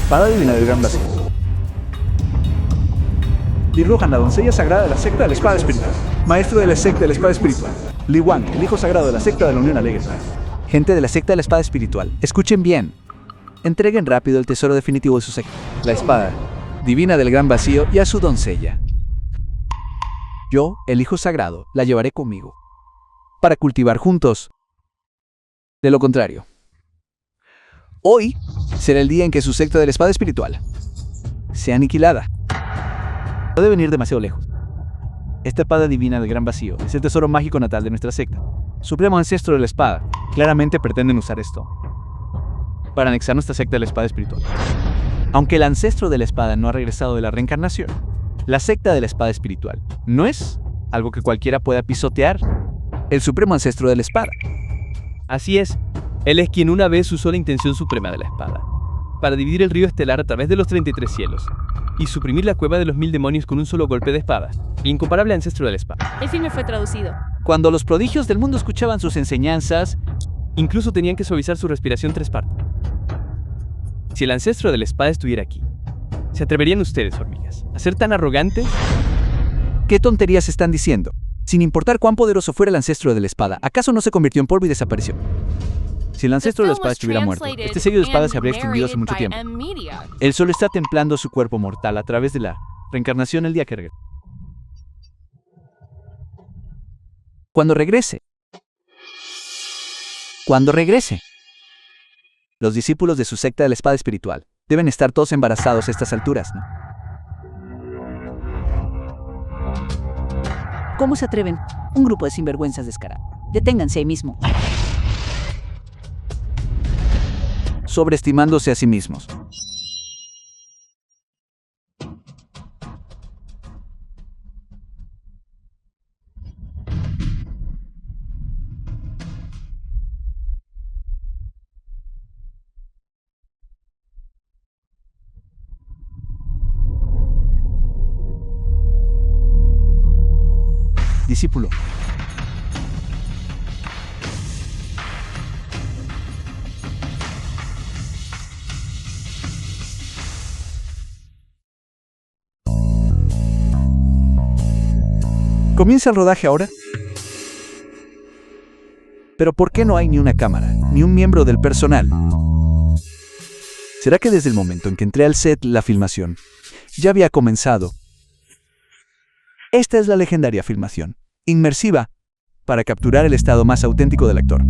Espada divina del gran vacío. Li Rohan, la doncella sagrada de la secta de la espada espiritual. Maestro de la secta de la espada espiritual. Li Wang, el hijo sagrado de la secta de la Unión Alegre. Gente de la secta de la espada espiritual, escuchen bien. Entreguen rápido el tesoro definitivo de su secta. La espada divina del gran vacío y a su doncella. Yo, el hijo sagrado, la llevaré conmigo. Para cultivar juntos. De lo contrario, hoy será el día en que su secta de la espada espiritual sea aniquilada. No debe venir demasiado lejos. Esta espada divina del gran vacío es el tesoro mágico natal de nuestra secta. Supremo ancestro de la espada. Claramente pretenden usar esto para anexar nuestra secta de la espada espiritual. Aunque el ancestro de la espada no ha regresado de la reencarnación, la secta de la espada espiritual no es algo que cualquiera pueda pisotear. El supremo ancestro de la espada. Así es, él es quien una vez usó la intención suprema de la espada, para dividir el río estelar a través de los 33 cielos, y suprimir la cueva de los 1000 demonios con un solo golpe de espada, el incomparable ancestro de la espada. El filme fue traducido. Cuando los prodigios del mundo escuchaban sus enseñanzas, Incluso tenían que suavizar su respiración 3 partes. Si el ancestro de la espada estuviera aquí, ¿se atreverían ustedes, hormigas, a ser tan arrogantes? ¿qué tonterías están diciendo? Sin importar cuán poderoso fuera el ancestro de la espada, ¿acaso no se convirtió en polvo y desapareció? Si el ancestro de la espada estuviera muerto, este sello de espada se habría extinguido hace mucho tiempo. Él solo está templando su cuerpo mortal a través de la reencarnación el día que regrese. Cuando regrese, los discípulos de su secta de la espada espiritual deben estar todos embarazados a estas alturas, ¿no? ¿Cómo se atreven? Un grupo de sinvergüenzas descarados. Deténganse ahí mismo. Sobreestimándose a sí mismos. Discípulo. ¿Comienza el rodaje ahora? Pero ¿por qué no hay ni una cámara, ni un miembro del personal? ¿Será que desde el momento en que entré al set la filmación ya había comenzado? Esta es la legendaria filmación, inmersiva, para capturar el estado más auténtico del actor.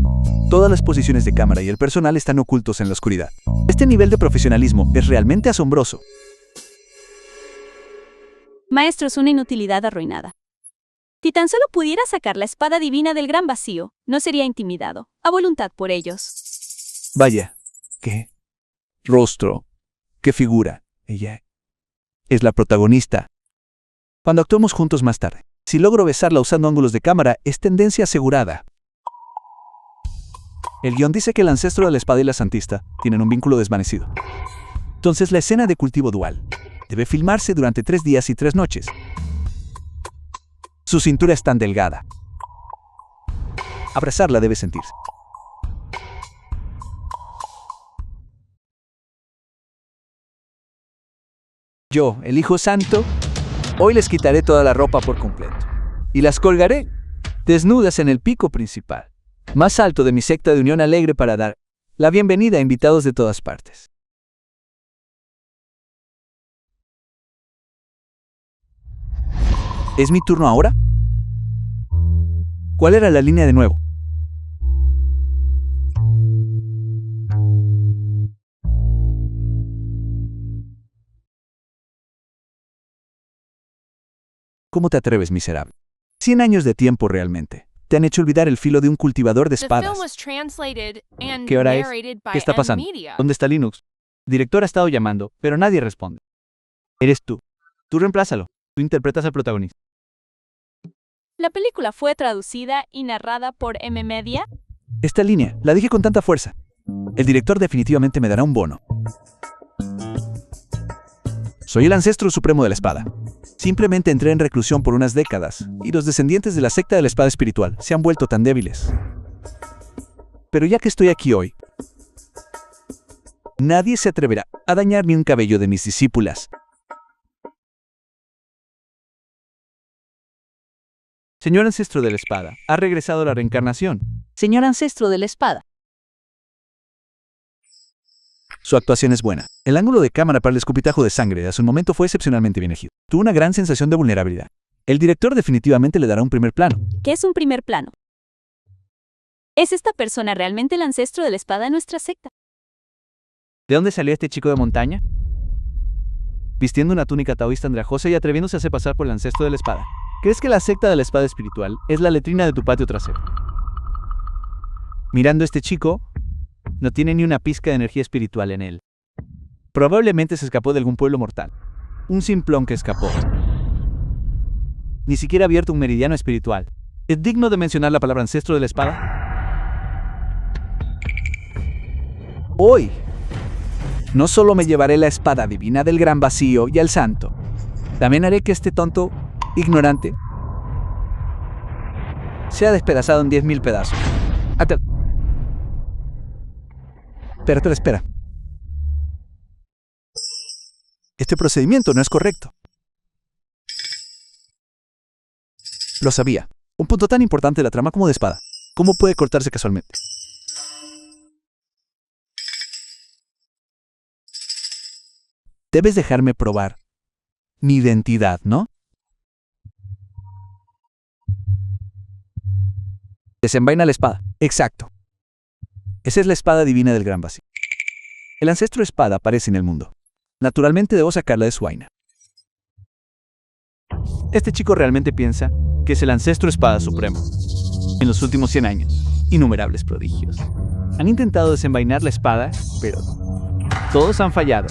Todas las posiciones de cámara y el personal están ocultos en la oscuridad. Este nivel de profesionalismo es realmente asombroso. Maestro, es una inutilidad arruinada. Si tan solo pudiera sacar la espada divina del gran vacío, no sería intimidado, a voluntad por ellos. Vaya, qué rostro, qué figura. Ella es la protagonista. Cuando actuemos juntos más tarde, si logro besarla usando ángulos de cámara, es tendencia asegurada. El guión dice que el ancestro de la espada y la santista tienen un vínculo desvanecido. Entonces la escena de cultivo dual debe filmarse durante 3 días y 3 noches. Su cintura es tan delgada. Abrazarla debe sentirse. Yo, el Hijo Santo, hoy les quitaré toda la ropa por completo y las colgaré desnudas en el pico principal, más alto de mi secta de Unión Alegre, para dar la bienvenida a invitados de todas partes. ¿Es mi turno ahora? ¿Cuál era la línea de nuevo? ¿Cómo te atreves, miserable? 100 años de tiempo realmente te han hecho olvidar el filo de un cultivador de espadas. ¿Qué hora es? ¿Qué está pasando? ¿Dónde está Linux? El director ha estado llamando, pero nadie responde. Eres tú. Tú reemplázalo. Tú interpretas al protagonista. La película fue traducida y narrada por M-Media. Esta línea, la dije con tanta fuerza. El director definitivamente me dará un bono. Soy el ancestro supremo de la espada. Simplemente entré en reclusión por unas décadas, y los descendientes de la secta de la espada espiritual se han vuelto tan débiles. Pero ya que estoy aquí hoy, Nadie se atreverá a dañar ni un cabello de mis discípulas. Señor ancestro de la espada, ha regresado la reencarnación. Señor ancestro de la espada. Su actuación es buena. El ángulo de cámara para el escupitajo de sangre de hace un momento fue excepcionalmente bien elegido. Tuvo una gran sensación de vulnerabilidad. El director definitivamente le dará un primer plano. ¿Qué es un primer plano? ¿Es esta persona realmente el ancestro de la espada de nuestra secta? ¿De dónde salió este chico de montaña? Vistiendo una túnica taoísta andrajosa y atreviéndose a hacer pasar por el ancestro de la espada. ¿Crees que la secta de la espada espiritual es la letrina de tu patio trasero? Mirando a este chico, no tiene ni una pizca de energía espiritual en él. Probablemente se escapó de algún pueblo mortal. Un simplón que escapó. Ni siquiera ha abierto un meridiano espiritual. ¿Es digno de mencionar la palabra ancestro de la espada? Hoy, no solo me llevaré la espada divina del gran vacío y al santo, también haré que este tonto, ignorante, sea despedazado en 10.000 pedazos. Espera. Este procedimiento no es correcto. Lo sabía. Un punto tan importante de la trama como de espada. ¿Cómo puede cortarse casualmente? Debes dejarme probar mi identidad, ¿no? Desenvaina la espada. Exacto. Esa es la espada divina del gran vacío. El ancestro espada aparece en el mundo. Naturalmente debo sacarla de su vaina. Este chico realmente piensa que es el ancestro espada supremo. En los últimos 100 años, innumerables prodigios han intentado desenvainar la espada, pero todos han fallado.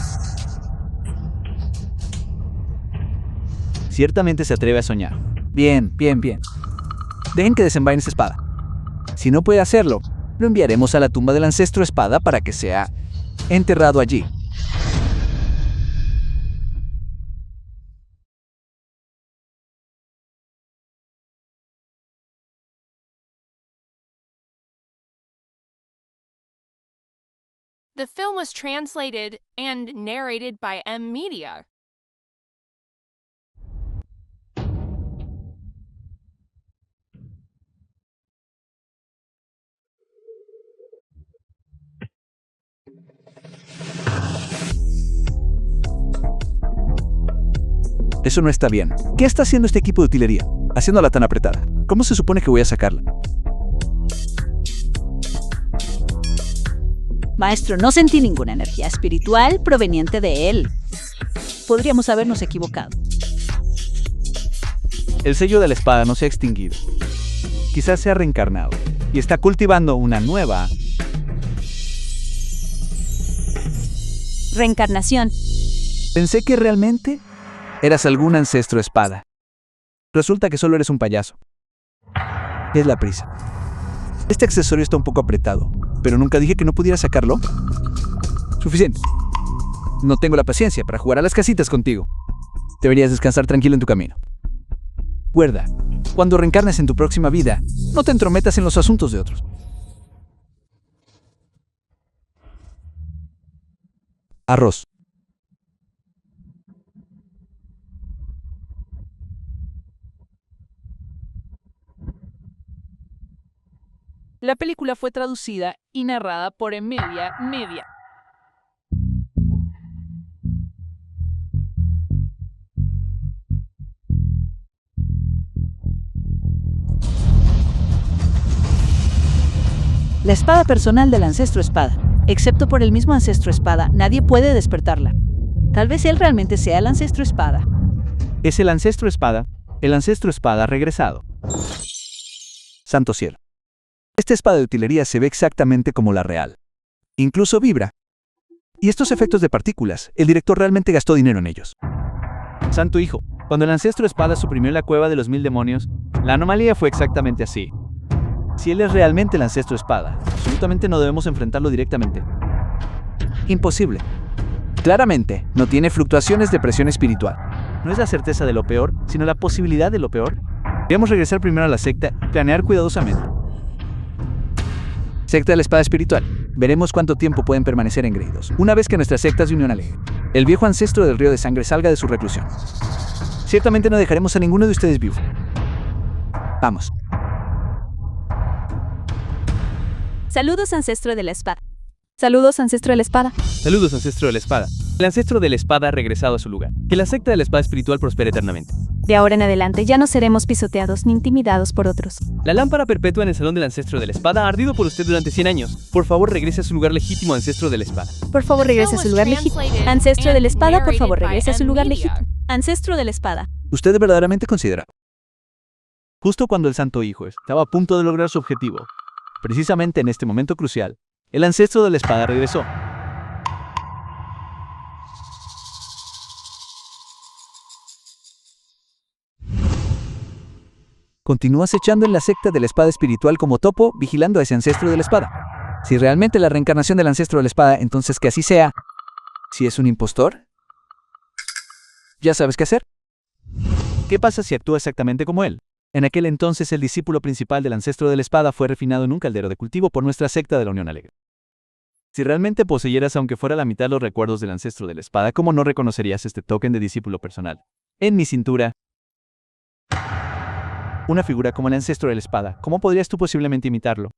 Ciertamente se atreve a soñar. Bien. Dejen que desenvaine esa espada. Si no puede hacerlo, lo enviaremos a la tumba del ancestro espada para que sea enterrado allí. The film was translated and narrated by M Media. Eso no está bien. ¿Qué está haciendo este equipo de utilería? Haciéndola tan apretada. ¿Cómo se supone que voy a sacarla? Maestro, no sentí ninguna energía espiritual proveniente de él. Podríamos habernos equivocado. El sello de la espada no se ha extinguido. Quizás se ha reencarnado y está cultivando una nueva Reencarnación. Pensé que realmente eras algún ancestro espada. Resulta que solo eres un payaso. ¿Qué es la prisa? Este accesorio está un poco apretado, pero nunca dije que no pudiera sacarlo. Suficiente. No tengo la paciencia para jugar a las casitas contigo. Deberías descansar tranquilo en tu camino. Recuerda, cuando reencarnes en tu próxima vida, no te entrometas en los asuntos de otros. Arroz. La película fue traducida y narrada por Media. La espada personal del ancestro espada. Excepto por el mismo ancestro espada, nadie puede despertarla. Tal vez él realmente sea el ancestro espada. Es el ancestro espada ha regresado. Santo cielo. Esta espada de utilería se ve exactamente como la real. Incluso vibra. Y estos efectos de partículas, el director realmente gastó dinero en ellos. Santo hijo, cuando el ancestro espada suprimió la cueva de los 1000 demonios, la anomalía fue exactamente así. Si él es realmente el ancestro espada, absolutamente no debemos enfrentarlo directamente. Imposible. Claramente, no tiene fluctuaciones de presión espiritual. No es la certeza de lo peor, sino la posibilidad de lo peor. Debemos regresar primero a la secta y planear cuidadosamente. Secta de la espada espiritual. Veremos cuánto tiempo pueden permanecer engreídos, una vez que nuestras sectas de unión alegre. El viejo ancestro del río de sangre salga de su reclusión. Ciertamente no dejaremos a ninguno de ustedes vivo. Vamos. Saludos, ancestro de la espada. Saludos, ancestro de la espada. Saludos, ancestro de la espada. El ancestro de la espada ha regresado a su lugar. Que la secta de la espada espiritual prospere eternamente. De ahora en adelante ya no seremos pisoteados ni intimidados por otros. La lámpara perpetua en el salón del ancestro de la espada ha ardido por usted durante 100 años. Por favor, regrese a su lugar legítimo, ancestro de la espada. Por favor, regrese a su lugar legítimo. Ancestro de la espada, por favor, regrese a su lugar legítimo. Ancestro de la espada. ¿Usted verdaderamente considera? Justo cuando el Santo Hijo estaba a punto de lograr su objetivo, precisamente en este momento crucial, el ancestro de la espada regresó. Continúas echando en la secta de la espada espiritual como topo, vigilando a ese ancestro de la espada. Si realmente la reencarnación del ancestro de la espada, entonces que así sea. Si es un impostor, ¿ya sabes qué hacer? ¿Qué pasa si actúa exactamente como él? En aquel entonces el discípulo principal del ancestro de la espada fue refinado en un caldero de cultivo por nuestra secta de la Unión Alegre. Si realmente poseyeras aunque fuera la mitad los recuerdos del ancestro de la espada, ¿cómo no reconocerías este token de discípulo personal? En mi cintura, una figura como el ancestro de la espada, ¿cómo podrías tú posiblemente imitarlo?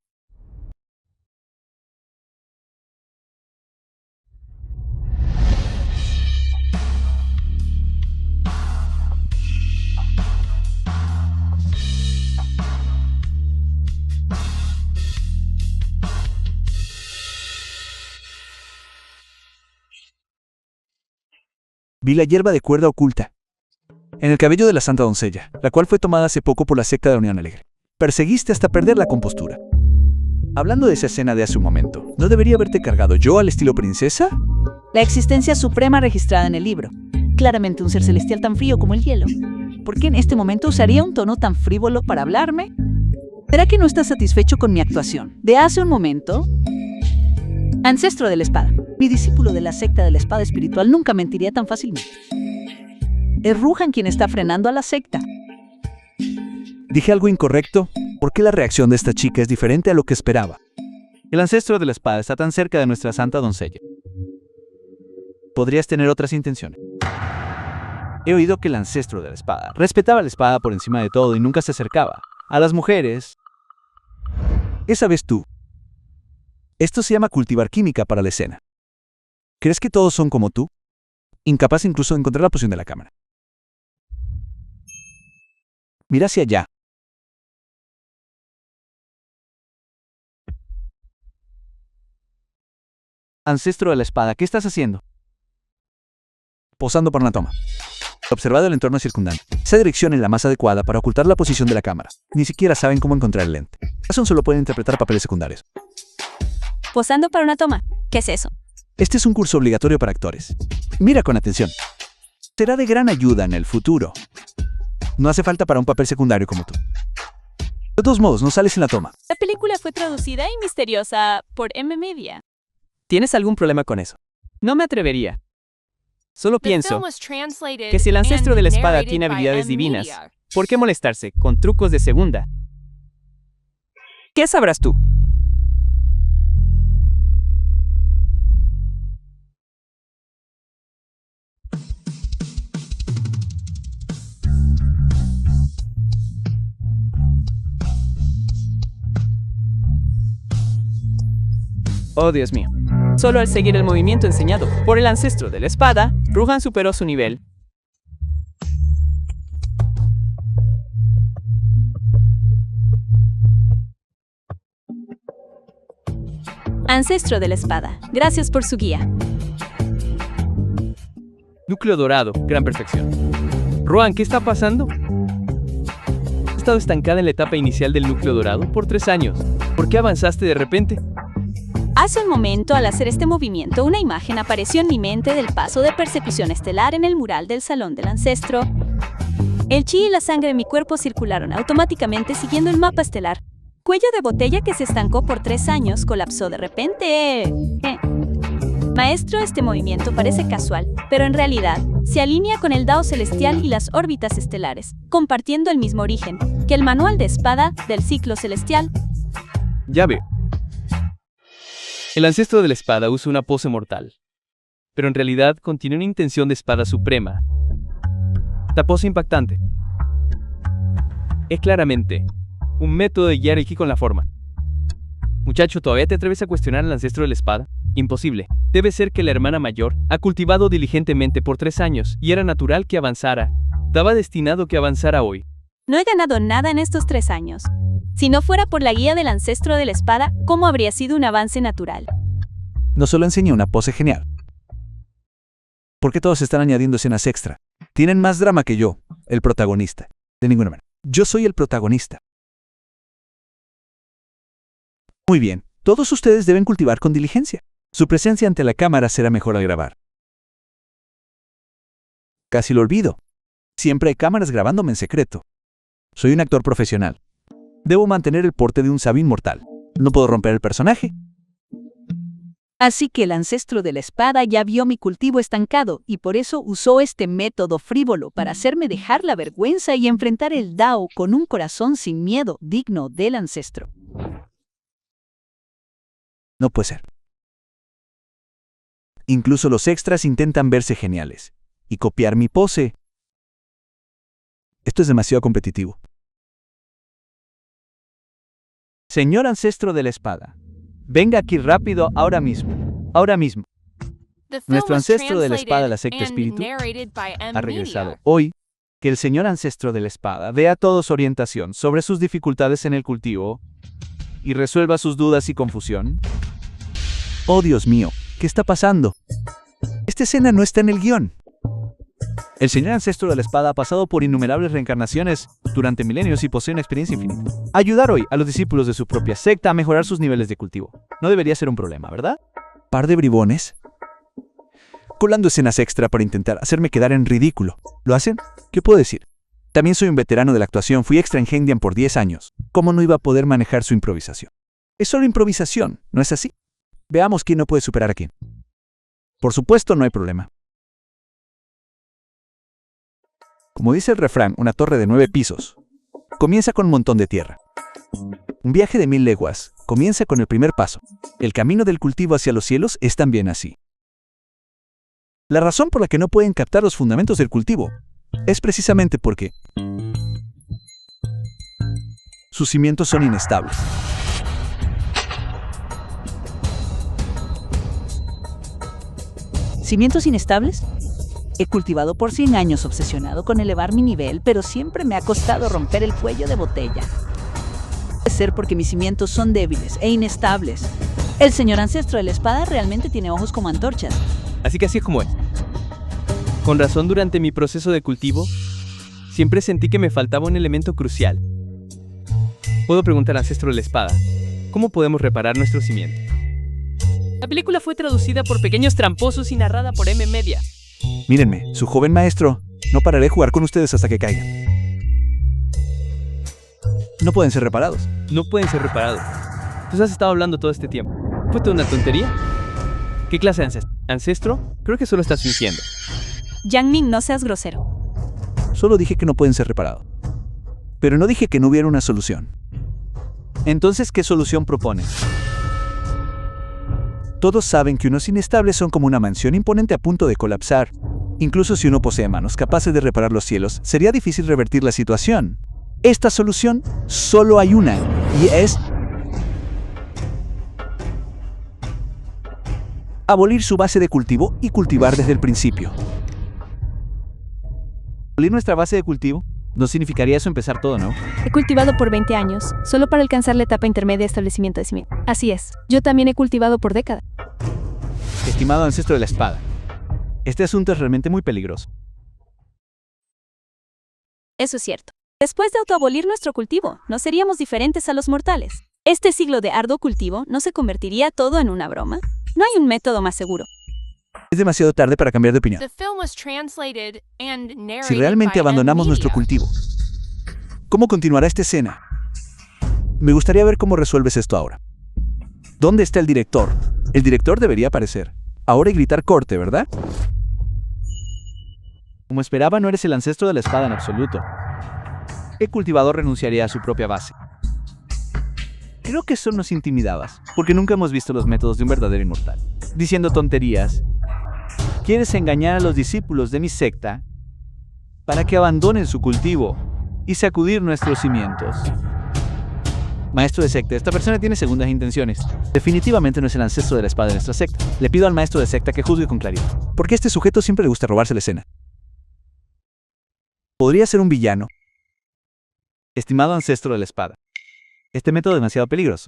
Vi la hierba de cuerda oculta en el cabello de la santa doncella, la cual fue tomada hace poco por la secta de la Unión Alegre. Perseguiste hasta perder la compostura. Hablando de esa escena de hace un momento, ¿no debería haberte cargado yo al estilo princesa? La existencia suprema registrada en el libro. Claramente un ser celestial tan frío como el hielo. ¿Por qué en este momento usaría un tono tan frívolo para hablarme? ¿Será que no estás satisfecho con mi actuación de hace un momento? Ancestro de la espada, mi discípulo de la secta de la espada espiritual nunca mentiría tan fácilmente. Es Ruhan quien está frenando a la secta. ¿Dije algo incorrecto? ¿Por qué la reacción de esta chica es diferente a lo que esperaba? El ancestro de la espada está tan cerca de nuestra santa doncella. Podrías tener otras intenciones. He oído que el ancestro de la espada respetaba la espada por encima de todo y nunca se acercaba a las mujeres. Esa vez tú. Esto se llama cultivar química para la escena. ¿Crees que todos son como tú? Incapaz incluso de encontrar la posición de la cámara. Mira hacia allá. Ancestro de la espada, ¿qué estás haciendo? Posando para una toma. Observado el entorno circundante. Esa dirección es la más adecuada para ocultar la posición de la cámara. Ni siquiera saben cómo encontrar el lente. Eso solo pueden interpretar papeles secundarios. Posando para una toma. ¿Qué es eso? Este es un curso obligatorio para actores. Mira con atención. Será de gran ayuda en el futuro. No hace falta para un papel secundario como tú. De todos modos, no sales en la toma. La película fue traducida y misteriosa por M-Media. ¿Tienes algún problema con eso? No me atrevería. Solo pienso que si el ancestro de la espada tiene habilidades divinas, ¿por qué molestarse con trucos de segunda? ¿Qué sabrás tú? Oh, Dios mío. Solo al seguir el movimiento enseñado por el ancestro de la espada, Ruhan superó su nivel. Ancestro de la espada, gracias por su guía. Núcleo dorado, gran perfección. Ruhan, ¿qué está pasando? He estado estancada en la etapa inicial del núcleo dorado por 3 años. ¿Por qué avanzaste de repente? Hace un momento, al hacer este movimiento, una imagen apareció en mi mente del paso de persecución estelar en el mural del Salón del Ancestro. El chi y la sangre de mi cuerpo circularon automáticamente siguiendo el mapa estelar. Cuello de botella que se estancó por 3 años colapsó de repente. Maestro, este movimiento parece casual, pero en realidad se alinea con el Dao celestial y las órbitas estelares, compartiendo el mismo origen que el manual de espada del ciclo celestial. Ya veo. El ancestro de la espada usa una pose mortal, pero en realidad contiene una intención de espada suprema. La pose impactante es claramente un método de guiar el ki con la forma. Muchacho, ¿todavía te atreves a cuestionar al ancestro de la espada? Imposible. Debe ser que la hermana mayor ha cultivado diligentemente por 3 años y era natural que avanzara. Estaba destinado que avanzara hoy. No he ganado nada en estos 3 años. Si no fuera por la guía del ancestro de la espada, ¿cómo habría sido un avance natural? No solo enseñé una pose genial. ¿Por qué todos están añadiendo escenas extra? Tienen más drama que yo, el protagonista. De ninguna manera. Yo soy el protagonista. Muy bien, todos ustedes deben cultivar con diligencia. Su presencia ante la cámara será mejor al grabar. Casi lo olvido. Siempre hay cámaras grabándome en secreto. Soy un actor profesional. Debo mantener el porte de un sabio inmortal. No puedo romper el personaje. Así que el ancestro de la espada ya vio mi cultivo estancado y por eso usó este método frívolo para hacerme dejar la vergüenza y enfrentar el Dao con un corazón sin miedo digno del ancestro. No puede ser. Incluso los extras intentan verse geniales y copiar mi pose. Esto es demasiado competitivo. Señor ancestro de la espada, venga aquí rápido ahora mismo. Ahora mismo. The film Nuestro was ancestro de la espada, la secta translated and espíritu, narrated by ha regresado Media. hoy. Que el señor ancestro de la espada dé a todos orientación sobre sus dificultades en el cultivo y resuelva sus dudas y confusión. Oh, Dios mío, ¿qué está pasando? Esta escena no está en el guión. El señor ancestro de la espada ha pasado por innumerables reencarnaciones durante milenios y posee una experiencia infinita. Ayudar hoy a los discípulos de su propia secta a mejorar sus niveles de cultivo. No debería ser un problema, ¿verdad? ¿Par de bribones? Colando escenas extra para intentar hacerme quedar en ridículo. ¿Lo hacen? ¿Qué puedo decir? También soy un veterano de la actuación, fui extra en Hengdian por 10 años. ¿Cómo no iba a poder manejar su improvisación? Es solo improvisación, ¿no es así? Veamos quién no puede superar a quién. Por supuesto, no hay problema. Como dice el refrán, una torre de 9 pisos comienza con un montón de tierra. Un viaje de 1000 leguas comienza con el primer paso. El camino del cultivo hacia los cielos es también así. La razón por la que no pueden captar los fundamentos del cultivo es precisamente porque sus cimientos son inestables. ¿Cimientos inestables? He cultivado por 100 años obsesionado con elevar mi nivel, pero siempre me ha costado romper el cuello de botella. Puede ser porque mis cimientos son débiles e inestables. El señor ancestro de la espada realmente tiene ojos como antorchas. Así que así es como es. Con razón, durante mi proceso de cultivo, siempre sentí que me faltaba un elemento crucial. Puedo preguntar al ancestro de la espada, ¿cómo podemos reparar nuestro cimiento? La película fue traducida por Pequeños Tramposos y narrada por Media. Mírenme, su joven maestro. No pararé de jugar con ustedes hasta que caigan. No pueden ser reparados. No pueden ser reparados. Tú has estado hablando todo este tiempo. ¿Fue toda una tontería? ¿Qué clase de ancestro? Creo que solo estás fingiendo. Yang Ming, no seas grosero. Solo dije que no pueden ser reparados. Pero no dije que no hubiera una solución. Entonces, ¿qué solución propones? Todos saben que unos inestables son como una mansión imponente a punto de colapsar. Incluso si uno posee manos capaces de reparar los cielos, sería difícil revertir la situación. Esta solución, solo hay una, y es abolir su base de cultivo y cultivar desde el principio. ¿Abolir nuestra base de cultivo? ¿No significaría eso empezar todo, no? He cultivado por 20 años, solo para alcanzar la etapa intermedia de establecimiento de cimiento. Así es, yo también he cultivado por décadas. Estimado ancestro de la espada, este asunto es realmente muy peligroso. Eso es cierto. Después de autoabolir nuestro cultivo, no seríamos diferentes a los mortales. ¿Este siglo de arduo cultivo no se convertiría todo en una broma? No hay un método más seguro. Es demasiado tarde para cambiar de opinión. The film was translated and narrated Si realmente by abandonamos nuestro Media. cultivo, ¿cómo continuará esta escena? Me gustaría ver cómo resuelves esto ahora. ¿Dónde está el director? El director debería aparecer ahora y gritar corte, ¿verdad? Como esperaba, no eres el ancestro de la espada en absoluto. El cultivador renunciaría a su propia base. Creo que eso nos intimidabas, porque nunca hemos visto los métodos de un verdadero inmortal. Diciendo tonterías. Quieres engañar a los discípulos de mi secta para que abandonen su cultivo y sacudir nuestros cimientos. Maestro de secta, esta persona tiene segundas intenciones. Definitivamente no es el ancestro de la espada de nuestra secta. Le pido al maestro de secta que juzgue con claridad. Porque a este sujeto siempre le gusta robarse la escena. Podría ser un villano. Estimado ancestro de la espada, este método es demasiado peligroso.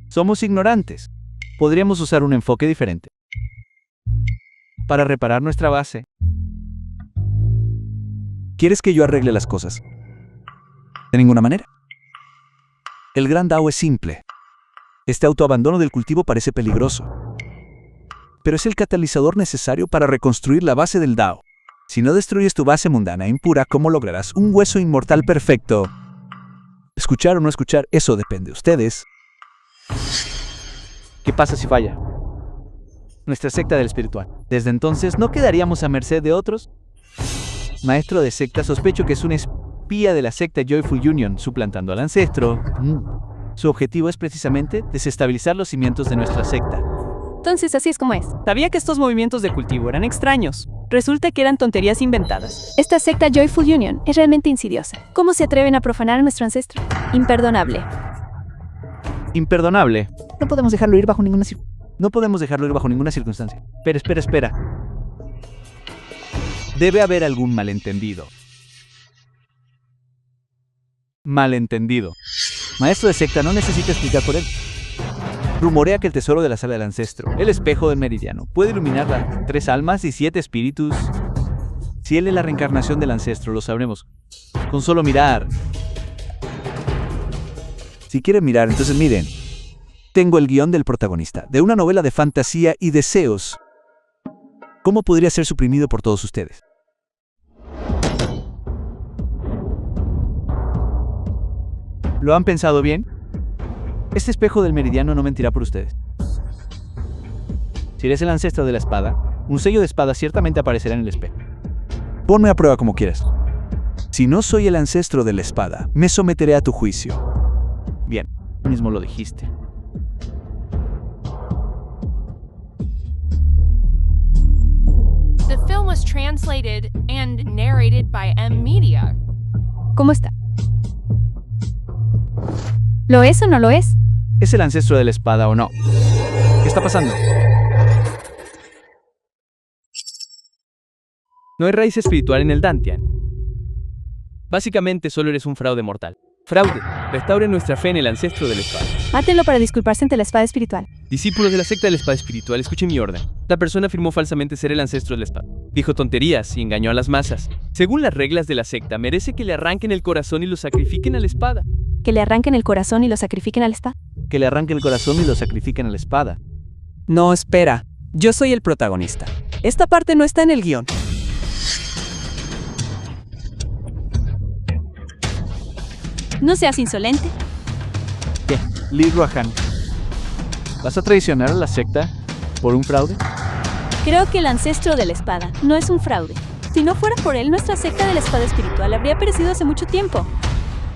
Somos ignorantes. Podríamos usar un enfoque diferente. Para reparar nuestra base. ¿Quieres que yo arregle las cosas? De ninguna manera. El gran Dao es simple. Este autoabandono del cultivo parece peligroso. Pero es el catalizador necesario para reconstruir la base del Dao. Si no destruyes tu base mundana e impura, ¿cómo lograrás un hueso inmortal perfecto? Escuchar o no escuchar, eso depende de ustedes. ¿Qué pasa si falla? Nuestra secta del espiritual. Desde entonces, ¿no quedaríamos a merced de otros? Maestro de secta, sospecho que es un espía de la secta Joyful Union, suplantando al ancestro. Su objetivo es precisamente desestabilizar los cimientos de nuestra secta. Entonces así es como es. Sabía que estos movimientos de cultivo eran extraños. Resulta que eran tonterías inventadas. Esta secta Joyful Union es realmente insidiosa. ¿Cómo se atreven a profanar a nuestro ancestro? Imperdonable. Imperdonable. No podemos dejarlo ir bajo ninguna circunstancia. No podemos dejarlo ir bajo ninguna circunstancia. Pero espera. Debe haber algún malentendido. Malentendido. Maestro de secta, no necesita explicar por él. Rumorea que el tesoro de la sala del ancestro, el espejo del meridiano, puede iluminar las 3 almas y 7 espíritus. Si él es la reencarnación del ancestro, lo sabremos con solo mirar. Si quieren mirar, entonces miren. Tengo el guión del protagonista, de una novela de fantasía y deseos. ¿Cómo podría ser suprimido por todos ustedes? ¿Lo han pensado bien? Este espejo del meridiano no mentirá por ustedes. Si eres el ancestro de la espada, un sello de espada ciertamente aparecerá en el espejo. Ponme a prueba como quieras. Si no soy el ancestro de la espada, me someteré a tu juicio. Bien, mismo lo dijiste. The film was translated and narrated by M Media. ¿Cómo está? ¿Lo es o no lo es? ¿Es el ancestro de la espada o no? ¿Qué está pasando? No hay raíz espiritual en el Dantian. Básicamente solo eres un fraude mortal. Fraude. Restaure nuestra fe en el ancestro de la espada. Mátenlo para disculparse ante la espada espiritual. Discípulos de la secta de la espada espiritual, escuchen mi orden. La persona afirmó falsamente ser el ancestro de la espada. Dijo tonterías y engañó a las masas. Según las reglas de la secta, merece que le arranquen el corazón y lo sacrifiquen a la espada. ¿Que le arranquen el corazón y lo sacrifiquen a la espada? Que le arranquen el corazón y lo sacrifiquen a la espada. No, espera. Yo soy el protagonista. Esta parte no está en el guión. No seas insolente. ¿Qué? Lee Rohan, ¿vas a traicionar a la secta por un fraude? Creo que el ancestro de la espada no es un fraude. Si no fuera por él, nuestra secta de la espada espiritual habría perecido hace mucho tiempo.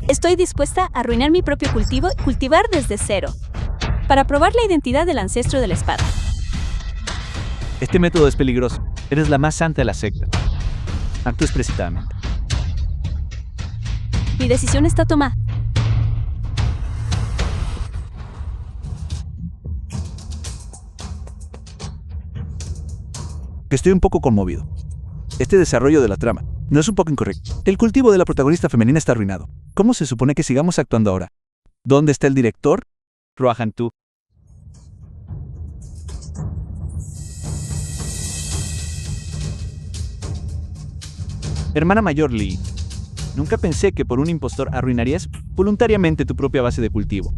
Estoy dispuesta a arruinar mi propio cultivo y cultivar desde cero, para probar la identidad del ancestro de la espada. Este método es peligroso. Eres la más santa de la secta. Actúes precipitadamente. Mi decisión está tomada. Estoy un poco conmovido. Este desarrollo de la trama no es un poco incorrecto. El cultivo de la protagonista femenina está arruinado. ¿Cómo se supone que sigamos actuando ahora? ¿Dónde está el director? Rohan, tú. Hermana mayor Lee, nunca pensé que por un impostor arruinarías voluntariamente tu propia base de cultivo.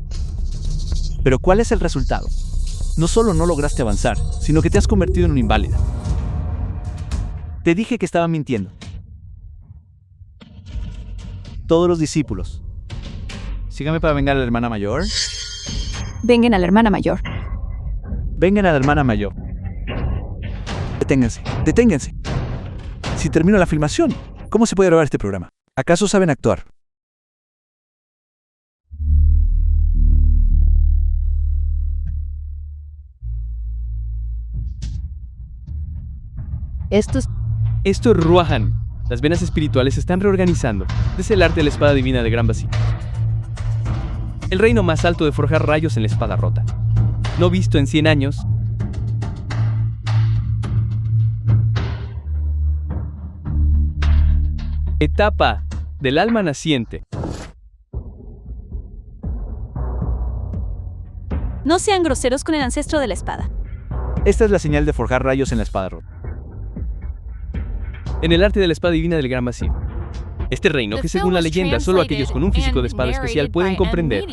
Pero ¿cuál es el resultado? No solo no lograste avanzar, sino que te has convertido en una inválida. Te dije que estaba mintiendo. Todos los discípulos, sígame para vengar a la hermana mayor. Vengan a la hermana mayor. Vengan a la hermana mayor. Deténganse, deténganse. Si termino la filmación, ¿cómo se puede grabar este programa? ¿Acaso saben actuar? Esto es... Esto es Ruahan. Las venas espirituales se están reorganizando. Es el arte de la espada divina de Gran Vacío. El reino más alto de forjar rayos en la espada rota. No visto en 100 años. Etapa del alma naciente. No sean groseros con el ancestro de la espada. Esta es la señal de forjar rayos en la espada rota. En el arte de la espada divina del Gran Vacío. Este reino que según la leyenda solo aquellos con un físico de espada especial pueden comprender.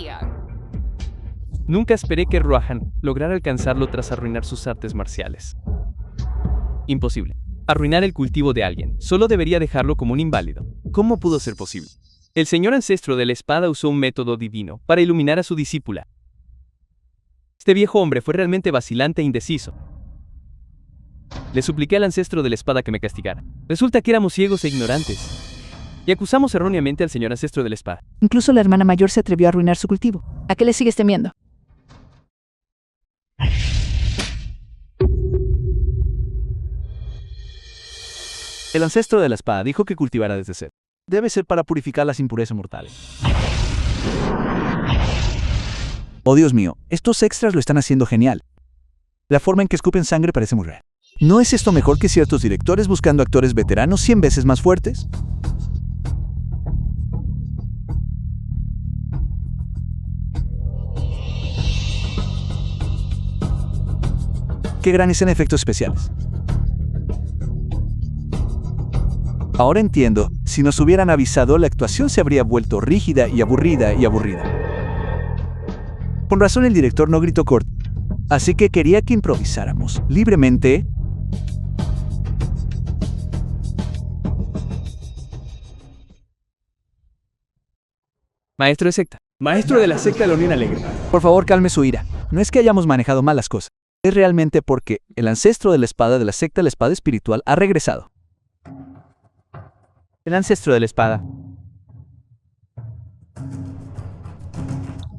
Nunca esperé que Ruahan lograra alcanzarlo tras arruinar sus artes marciales. Imposible. Arruinar el cultivo de alguien. Solo debería dejarlo como un inválido. ¿Cómo pudo ser posible? El señor ancestro de la espada usó un método divino para iluminar a su discípula. Este viejo hombre fue realmente vacilante e indeciso. Le supliqué al ancestro de la espada que me castigara. Resulta que éramos ciegos e ignorantes. Y acusamos erróneamente al señor ancestro de la espada. Incluso la hermana mayor se atrevió a arruinar su cultivo. ¿A qué le sigues temiendo? El ancestro de la espada dijo que cultivara desde cero. Debe ser para purificar las impurezas mortales. Oh Dios mío, estos extras lo están haciendo genial. La forma en que escupen sangre parece muy real. ¿No es esto mejor que ciertos directores buscando actores veteranos 100 veces más fuertes? Qué gran escena de efectos especiales. Ahora entiendo, si nos hubieran avisado, la actuación se habría vuelto rígida y aburrida y aburrida. Con razón el director no gritó corto, así que quería que improvisáramos libremente. Maestro de secta. Maestro de la secta de la Unión Alegre. Por favor, calme su ira. No es que hayamos manejado mal las cosas. Es realmente porque el ancestro de la espada de la secta, la espada espiritual, ha regresado. El ancestro de la espada.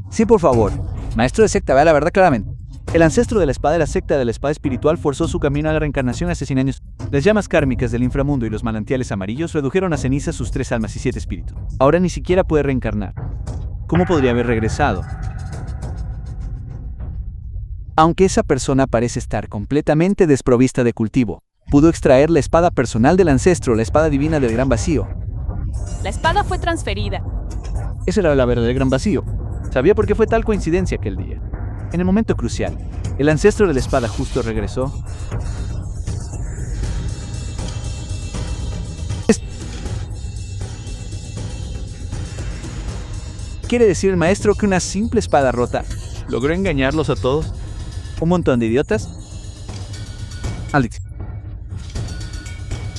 Sí, por favor. Maestro de secta, vea la verdad claramente. El ancestro de la espada de la secta de la espada espiritual forzó su camino a la reencarnación hace 100 años. Las llamas kármicas del inframundo y los manantiales amarillos redujeron a cenizas sus 3 almas y 7 espíritus. Ahora ni siquiera puede reencarnar. ¿Cómo podría haber regresado? Aunque esa persona parece estar completamente desprovista de cultivo, pudo extraer la espada personal del ancestro, la espada divina del Gran Vacío. La espada fue transferida. Esa era la verdadera Gran Vacío. Sabía por qué fue tal coincidencia aquel día. En el momento crucial, el ancestro de la espada justo regresó. ¿Quiere decir el maestro que una simple espada rota logró engañarlos a todos? ¿Un montón de idiotas? Alex,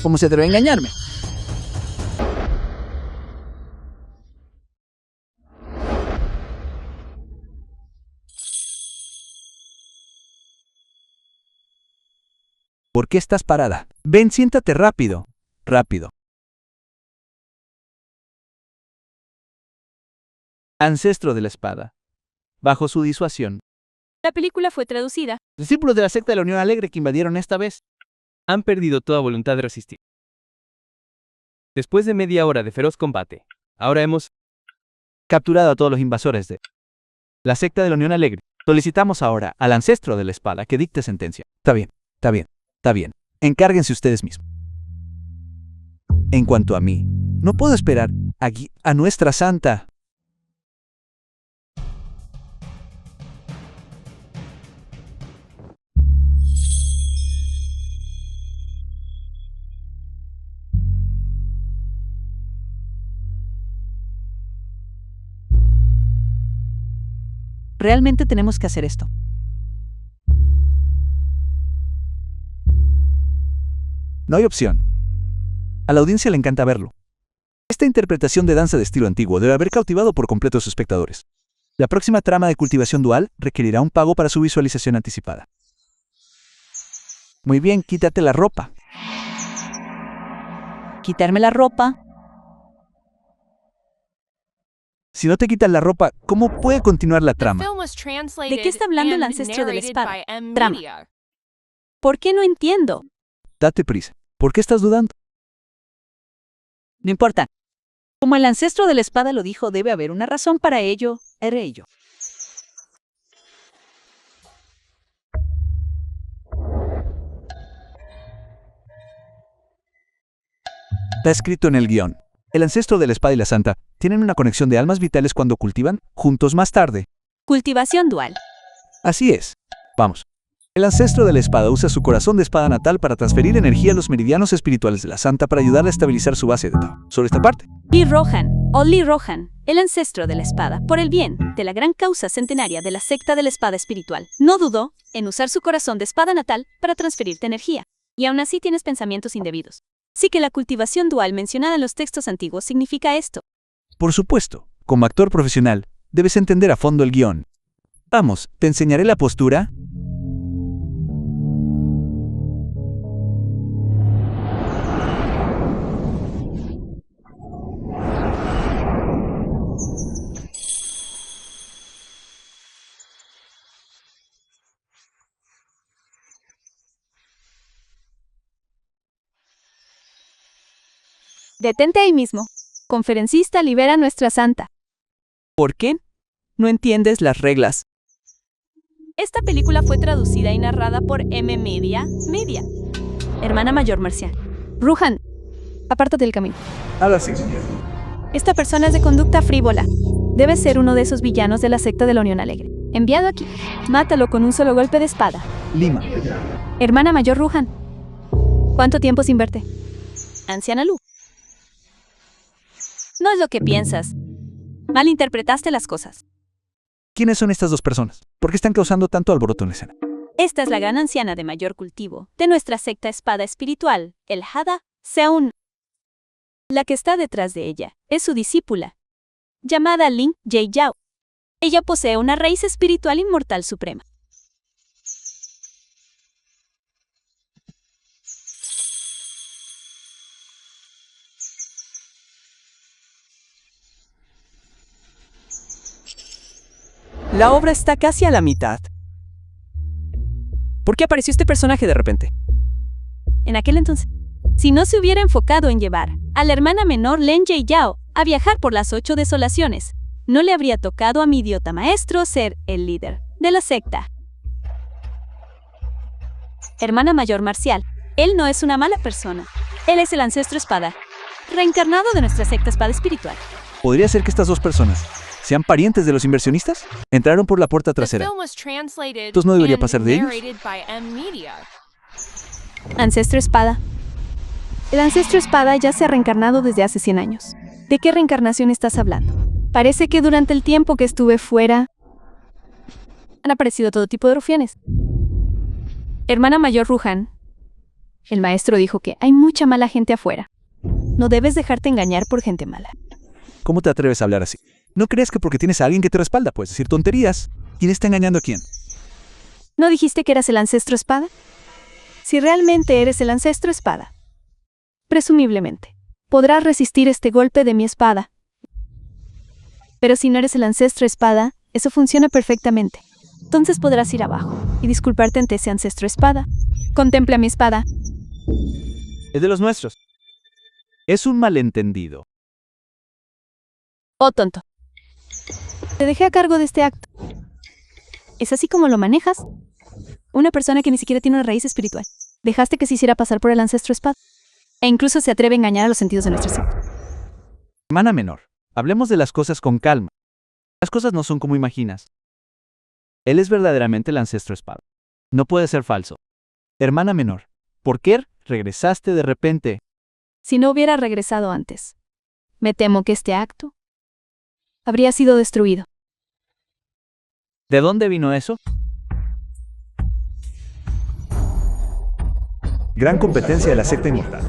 ¿cómo se atrevió a engañarme? ¿Por qué estás parada? Ven, siéntate rápido. Rápido. Ancestro de la espada. Bajo su disuasión, La película fue traducida. discípulos de la secta de la Unión Alegre que invadieron esta vez. Han perdido toda voluntad de resistir. Después de media hora de feroz combate, ahora hemos Capturado a todos los invasores de la secta de la Unión Alegre. Solicitamos ahora al ancestro de la espada que dicte sentencia. Está bien, está bien, está bien. Encárguense ustedes mismos. En cuanto a mí, no puedo esperar aquí a nuestra santa. Realmente tenemos que hacer esto. No hay opción. A la audiencia le encanta verlo. Esta interpretación de danza de estilo antiguo debe haber cautivado por completo a sus espectadores. La próxima trama de cultivación dual requerirá un pago para su visualización anticipada. Muy bien, quítate la ropa. Quitarme la ropa. Si no te quitas la ropa, ¿cómo puede continuar la trama? ¿De qué está hablando el ancestro de la espada? Trama. ¿Por qué no entiendo? Date prisa. ¿Por qué estás dudando? No importa. Como el ancestro de la espada lo dijo, debe haber una razón para ello. Era ello. Está escrito en el guión. El ancestro de la espada y la santa tienen una conexión de almas vitales cuando cultivan juntos más tarde. Cultivación dual. Así es. Vamos. El ancestro de la espada usa su corazón de espada natal para transferir energía a los meridianos espirituales de la santa para ayudarle a estabilizar su base de Tao. Sobre esta parte. Lee Rohan, o Lee Rohan, el ancestro de la espada, por el bien de la gran causa centenaria de la secta de la espada espiritual, no dudó en usar su corazón de espada natal para transferirte energía. Y aún así tienes pensamientos indebidos. Sí que la cultivación dual mencionada en los textos antiguos significa esto. Por supuesto, como actor profesional, debes entender a fondo el guión. Vamos, te enseñaré la postura. Detente ahí mismo. Conferencista, libera a nuestra santa. ¿Por qué? No entiendes las reglas. Esta película fue traducida y narrada por M. Media. Hermana mayor Marcial. Ruhan, apártate del camino. Ahora sí. Esta persona es de conducta frívola. Debe ser uno de esos villanos de la secta de la Unión Alegre. Enviado aquí. Mátalo con un solo golpe de espada. Lima. Hermana mayor Ruhan. ¿Cuánto tiempo sin verte? Anciana Lu. No es lo que piensas. Malinterpretaste las cosas. ¿Quiénes son estas dos personas? ¿Por qué están causando tanto alboroto en la escena? Esta es la gran anciana de mayor cultivo de nuestra secta espada espiritual, el Hada Seun. La que está detrás de ella es su discípula, llamada Lin Jie Yao. Ella posee una raíz espiritual inmortal suprema. La obra está casi a la mitad. ¿Por qué apareció este personaje de repente? En aquel entonces, si no se hubiera enfocado en llevar a la hermana menor Lin Jie Yao a viajar por las 8 desolaciones, no le habría tocado a mi idiota maestro ser el líder de la secta. Hermana mayor Marcial, él no es una mala persona. Él es el ancestro espada, reencarnado de nuestra secta espada espiritual. ¿Podría ser que estas dos personas sean parientes de los inversionistas? Entraron por la puerta The trasera. film was translated Entonces no debería and pasar de ellos. narrated by M. Media. Ancestro espada. El ancestro espada ya se ha reencarnado desde hace 100 años. ¿De qué reencarnación estás hablando? Parece que durante el tiempo que estuve fuera han aparecido todo tipo de rufianes. Hermana mayor Ruhan, el maestro dijo que hay mucha mala gente afuera. No debes dejarte engañar por gente mala. ¿Cómo te atreves a hablar así? ¿No crees que porque tienes a alguien que te respalda puedes decir tonterías? ¿Quién está engañando a quién? ¿No dijiste que eras el ancestro espada? Si realmente eres el ancestro espada, presumiblemente, podrás resistir este golpe de mi espada. Pero si no eres el ancestro espada, eso funciona perfectamente. Entonces podrás ir abajo y disculparte ante ese ancestro espada. Contempla mi espada. Es de los nuestros. Es un malentendido. Oh, tonto. Te dejé a cargo de este acto. ¿Es así como lo manejas? Una persona que ni siquiera tiene una raíz espiritual. Dejaste que se hiciera pasar por el ancestro espada. E incluso se atreve a engañar a los sentidos de nuestra secta. Hermana menor, hablemos de las cosas con calma. Las cosas no son como imaginas. Él es verdaderamente el ancestro espada. No puede ser falso. Hermana menor, ¿por qué regresaste de repente? Si no hubiera regresado antes, me temo que este acto habría sido destruido. ¿De dónde vino eso? Gran competencia de la secta inmortal.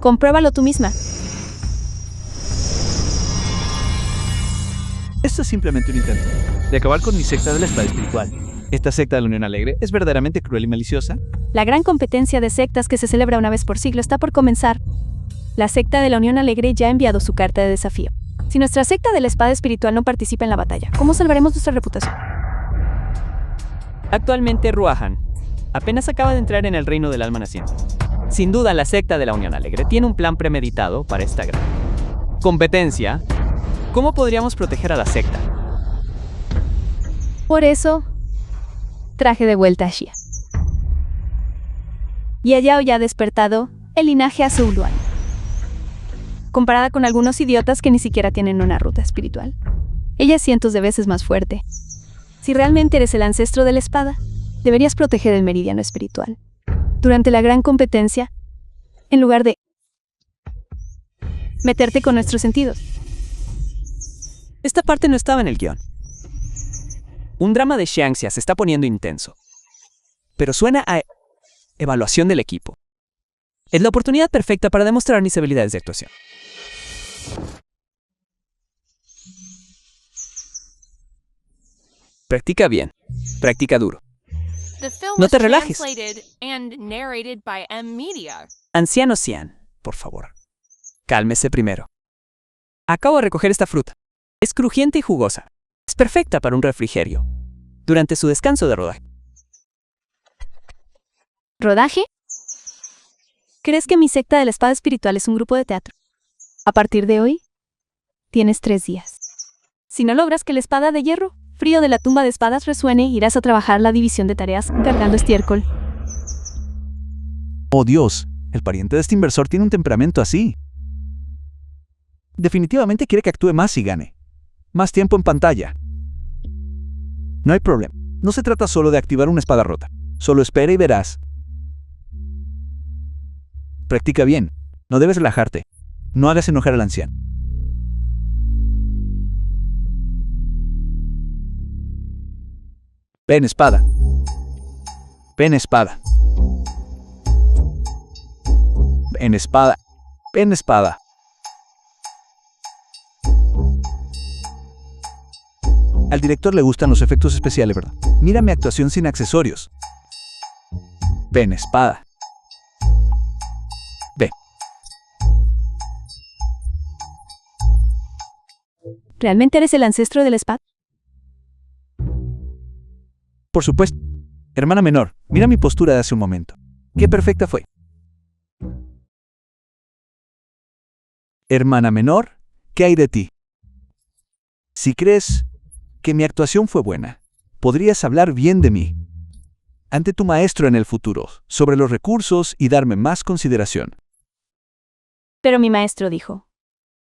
Compruébalo tú misma. Esto es simplemente un intento de acabar con mi secta de la espada espiritual. Esta secta de la Unión Alegre es verdaderamente cruel y maliciosa. La gran competencia de sectas que se celebra una vez por siglo está por comenzar. La secta de la Unión Alegre ya ha enviado su carta de desafío. Si nuestra secta de la espada espiritual no participa en la batalla, ¿cómo salvaremos nuestra reputación? Actualmente Ruahan apenas acaba de entrar en el reino del alma naciente. Sin duda, la secta de la Unión Alegre tiene un plan premeditado para esta gran competencia. ¿Cómo podríamos proteger a la secta? Por eso, traje de vuelta a Xia. Y Yao ya ha despertado el linaje Azuluan. Comparada con algunos idiotas que ni siquiera tienen una ruta espiritual, ella es cientos de veces más fuerte. Si realmente eres el ancestro de la espada, deberías proteger el meridiano espiritual durante la gran competencia, en lugar de meterte con nuestros sentidos. Esta parte no estaba en el guión. Un drama de Xiangxia se está poniendo intenso, pero suena a evaluación del equipo. Es la oportunidad perfecta para demostrar mis habilidades de actuación. Practica bien, practica duro. The film No was te relajes. translated and narrated by M Media. Anciano Cian, por favor. Cálmese primero. Acabo de recoger esta fruta. Es crujiente y jugosa. Es perfecta para un refrigerio. Durante su descanso de rodaje. ¿Rodaje? ¿Crees que mi secta de la espada espiritual es un grupo de teatro? A partir de hoy, tienes 3 días. Si no logras que la espada de hierro, frío de la tumba de espadas resuene, irás a trabajar la división de tareas cargando estiércol. Oh Dios, el pariente de este inversor tiene un temperamento así. Definitivamente quiere que actúe más y gane. Más tiempo en pantalla. No hay problema. No se trata solo de activar una espada rota. Solo espera y verás. Practica bien. No debes relajarte. No hagas enojar al anciano. Ven, espada. Ven, espada. Ven, espada. Ven, espada. Al director le gustan los efectos especiales, ¿verdad? Mira mi actuación sin accesorios. Ven, espada. Ve. ¿Realmente eres el ancestro de la espada? Por supuesto. Hermana menor, mira mi postura de hace un momento. Qué perfecta fue. Hermana menor, ¿qué hay de ti? Si crees que mi actuación fue buena, podrías hablar bien de mí ante tu maestro en el futuro, sobre los recursos y darme más consideración. Pero mi maestro dijo: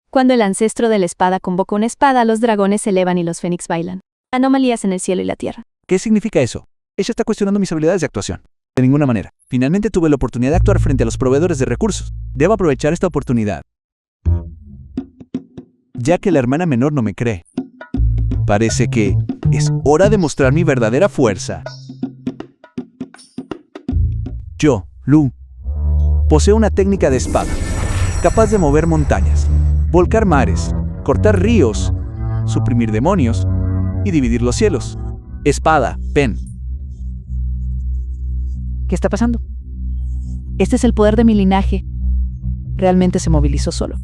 cuando el ancestro de la espada convoca una espada, los dragones se elevan y los fénix bailan. Anomalías en el cielo y la tierra. ¿Qué significa eso? Ella está cuestionando mis habilidades de actuación. De ninguna manera. Finalmente tuve la oportunidad de actuar frente a los proveedores de recursos. Debo aprovechar esta oportunidad. Ya que la hermana menor no me cree. Parece que es hora de mostrar mi verdadera fuerza. Yo, Lu, poseo una técnica de espada, capaz de mover montañas, volcar mares, cortar ríos, suprimir demonios y dividir los cielos. Espada, ven. ¿Qué está pasando? Este es el poder de mi linaje. Realmente se movilizó solo.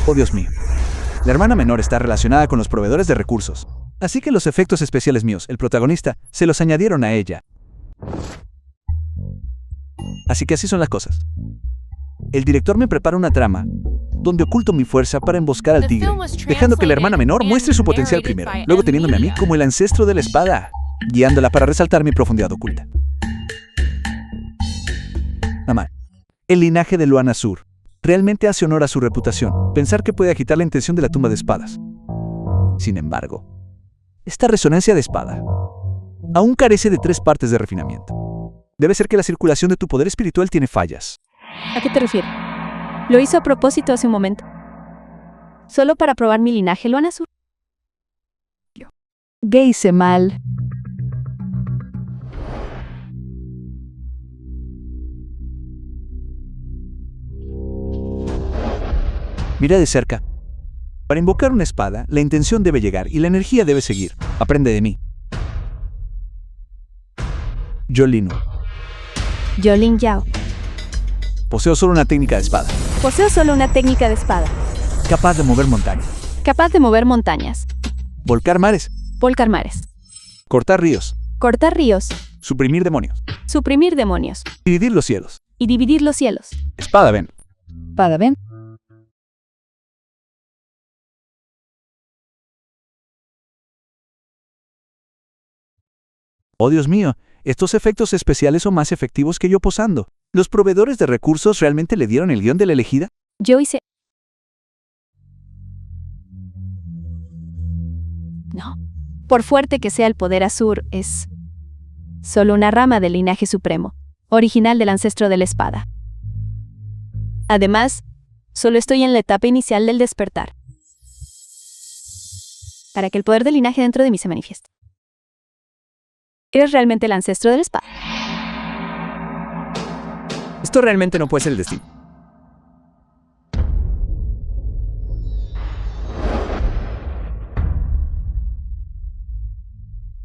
Oh Dios mío. La hermana menor está relacionada con los proveedores de recursos. Así que los efectos especiales míos, el protagonista, se los añadieron a ella. Así que así son las cosas. El director me prepara una trama donde oculto mi fuerza para emboscar al tigre, dejando que la hermana menor muestre su potencial primero, luego teniéndome a mí como el ancestro de la espada, guiándola para resaltar mi profundidad oculta. Mamá, el linaje de Luan Azur realmente hace honor a su reputación, pensar que puede agitar la intención de la tumba de espadas. Sin embargo, esta resonancia de espada aún carece de 3 partes de refinamiento. Debe ser que la circulación de tu poder espiritual tiene fallas. ¿A qué te refieres? Lo hizo a propósito hace un momento. Solo para probar mi linaje Luan Azur. ¿Qué hice mal? Mira de cerca. Para invocar una espada, la intención debe llegar y la energía debe seguir. Aprende de mí. Yo Linu. Yo Lin Yao. Poseo solo una técnica de espada, Poseo solo una técnica de espada, capaz de mover montañas, capaz de mover montañas, volcar mares, volcar mares, cortar ríos, cortar ríos, Suprimir demonios. suprimir demonios Dividir los cielos. y dividir los cielos. Espada, ven. Espada, ven. Oh Dios mío, estos efectos especiales son más efectivos que yo posando. ¿Los proveedores de recursos realmente le dieron el guión de la elegida? Yo hice... No. Por fuerte que sea el poder Azur, es solo una rama del linaje supremo, original del ancestro de la espada. Además, solo estoy en la etapa inicial del despertar, para que el poder del linaje dentro de mí se manifieste. ¿Eres realmente el ancestro de la espada? Esto realmente no puede ser el destino.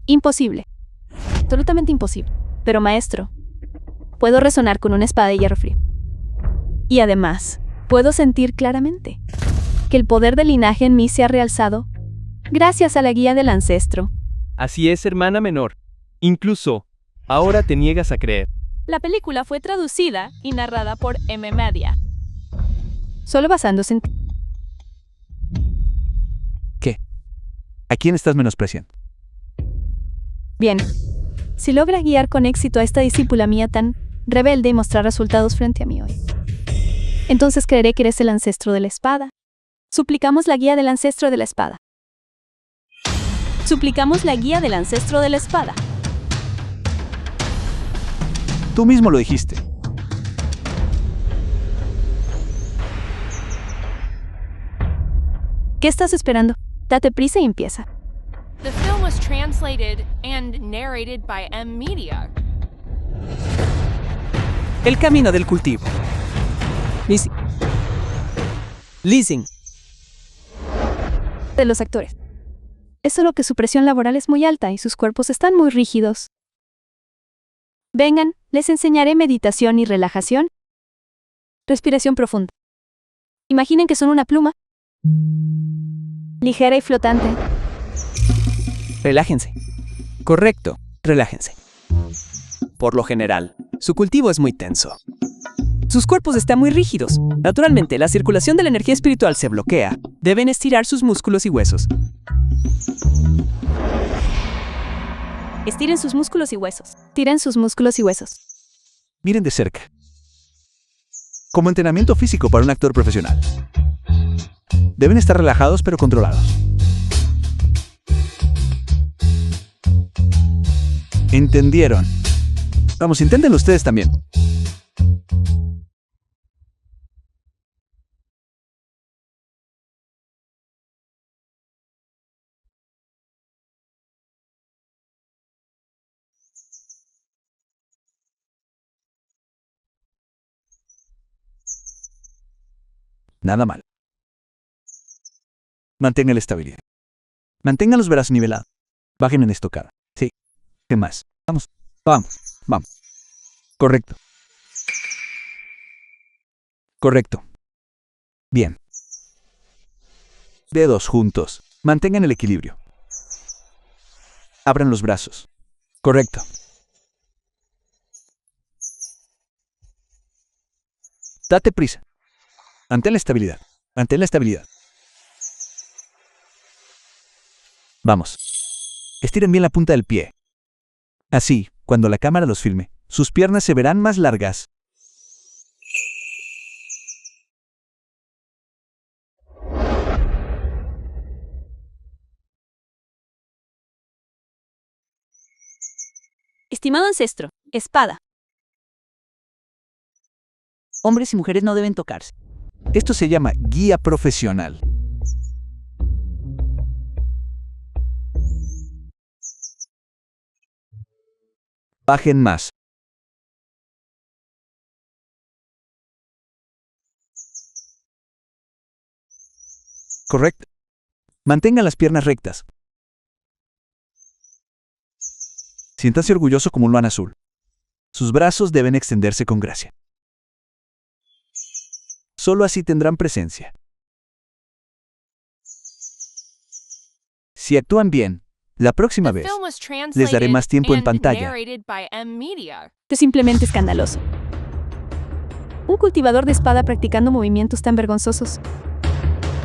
Imposible. Absolutamente imposible. Pero maestro, puedo resonar con una espada de hierro frío. Y además, puedo sentir claramente que el poder del linaje en mí se ha realzado gracias a la guía del ancestro. Así es, hermana menor. Incluso, ahora te niegas a creer. La película fue traducida y narrada por M. Media. Solo basándose en... ¿Qué? ¿A quién estás menospreciando? Bien, si logra guiar con éxito a esta discípula mía tan rebelde y mostrar resultados frente a mí hoy, entonces creeré que eres el ancestro de la espada. Suplicamos la guía del ancestro de la espada. Suplicamos la guía del ancestro de la espada. Tú mismo lo dijiste. ¿Qué estás esperando? Date prisa y empieza. The film was translated and narrated by M. Media. El camino del cultivo. Leasing. De los actores. Es solo que su presión laboral es muy alta y sus cuerpos están muy rígidos. Vengan, les enseñaré meditación y relajación. Respiración profunda. Imaginen que son una pluma. Ligera y flotante. Relájense. Correcto, relájense. Por lo general, su cultivo es muy tenso. Sus cuerpos están muy rígidos. Naturalmente, la circulación de la energía espiritual se bloquea. Deben estirar sus músculos y huesos. Estiren sus músculos y huesos. Tiren sus músculos y huesos. Miren de cerca. Como entrenamiento físico para un actor profesional. Deben estar relajados pero controlados. ¿Entendieron? Vamos, inténtenlo ustedes también. Nada mal. Mantengan la estabilidad. Mantengan los brazos nivelados. Bajen en estocada. Sí. ¿Qué más? Vamos. Vamos. Vamos. Correcto. Correcto. Bien. Dedos juntos. Mantengan el equilibrio. Abran los brazos. Correcto. Date prisa. Mantén la estabilidad. Mantén la estabilidad. Vamos. Estiren bien la punta del pie. Así, cuando la cámara los filme, sus piernas se verán más largas. Estimado ancestro, espada. Hombres y mujeres no deben tocarse. Esto se llama guía profesional. Bajen más. Correcto. Mantengan las piernas rectas. Siéntanse orgulloso como un lana azul. Sus brazos deben extenderse con gracia. Solo así tendrán presencia. Si actúan bien, La próxima The vez film was les daré más tiempo en translated and pantalla. narrated by M-Media. Es simplemente escandaloso. Un cultivador de espada practicando movimientos tan vergonzosos.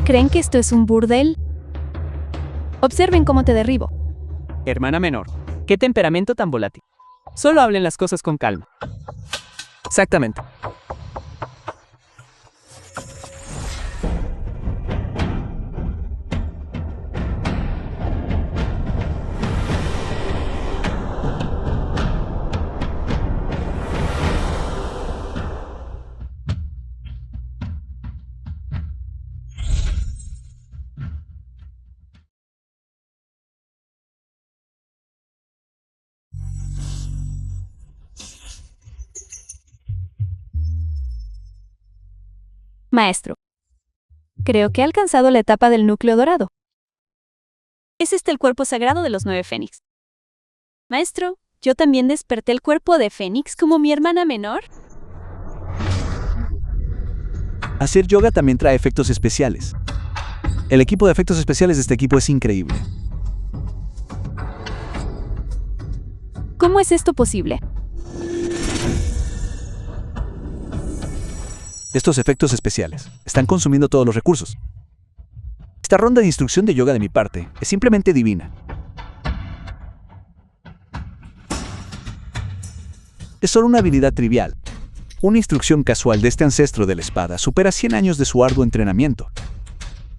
¿Creen que esto es un burdel? Observen cómo te derribo. Hermana menor, qué temperamento tan volátil. Solo hablen las cosas con calma. Exactamente. Maestro, creo que he alcanzado la etapa del núcleo dorado. ¿Es este el cuerpo sagrado de los 9 Fénix? Maestro, ¿yo también desperté el cuerpo de Fénix como mi hermana menor? Hacer yoga también trae efectos especiales. El equipo de efectos especiales de este equipo es increíble. ¿Cómo es esto posible? Estos efectos especiales están consumiendo todos los recursos. Esta ronda de instrucción de yoga de mi parte es simplemente divina. Es solo una habilidad trivial. Una instrucción casual de este ancestro de la espada supera 100 años de su arduo entrenamiento.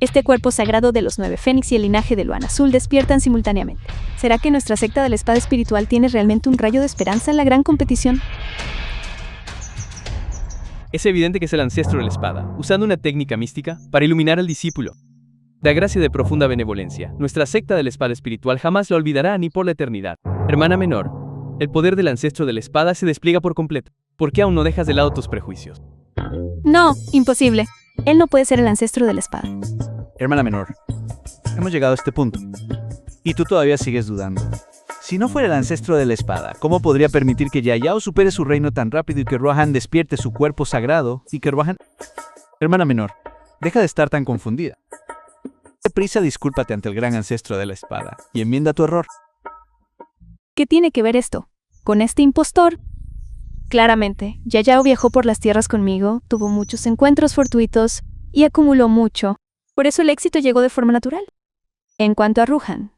Este cuerpo sagrado de los 9 Fénix y el linaje de Luan Azul despiertan simultáneamente. ¿Será que nuestra secta de la espada espiritual tiene realmente un rayo de esperanza en la gran competición? Es evidente que es el ancestro de la espada, usando una técnica mística para iluminar al discípulo. Da gracia de profunda benevolencia, nuestra secta de la espada espiritual jamás la olvidará ni por la eternidad. Hermana menor, el poder del ancestro de la espada se despliega por completo. ¿Por qué aún no dejas de lado tus prejuicios? No, imposible. Él no puede ser el ancestro de la espada. Hermana menor, hemos llegado a este punto. Y tú todavía sigues dudando. Si no fuera el ancestro de la espada, ¿cómo podría permitir que Yayao supere su reino tan rápido y que Rohan despierte su cuerpo sagrado y que Rohan... Hermana menor, deja de estar tan confundida. Deprisa, discúlpate ante el gran ancestro de la espada y enmienda tu error. ¿Qué tiene que ver esto con este impostor? Claramente, Yayao viajó por las tierras conmigo, tuvo muchos encuentros fortuitos y acumuló mucho. Por eso el éxito llegó de forma natural. En cuanto a Rohan,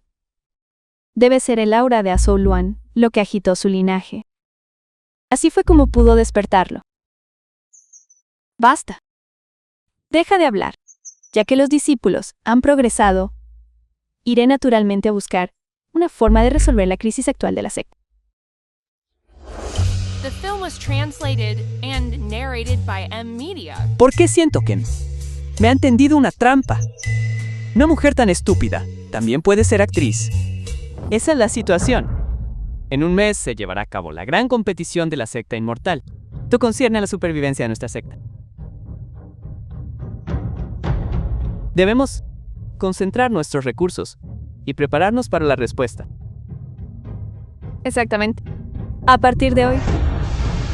debe ser el aura de Azou Luan lo que agitó su linaje. Así fue como pudo despertarlo. Basta. Deja de hablar. Ya que los discípulos han progresado, iré naturalmente a buscar una forma de resolver la crisis actual de la secta. The film was translated and narrated by M-Media. ¿Por qué siento que me han tendido una trampa? Una mujer tan estúpida también puede ser actriz. Esa es la situación. En un mes se llevará a cabo la gran competición de la secta inmortal. Esto concierne a la supervivencia de nuestra secta. Debemos concentrar nuestros recursos y prepararnos para la respuesta. Exactamente. A partir de hoy,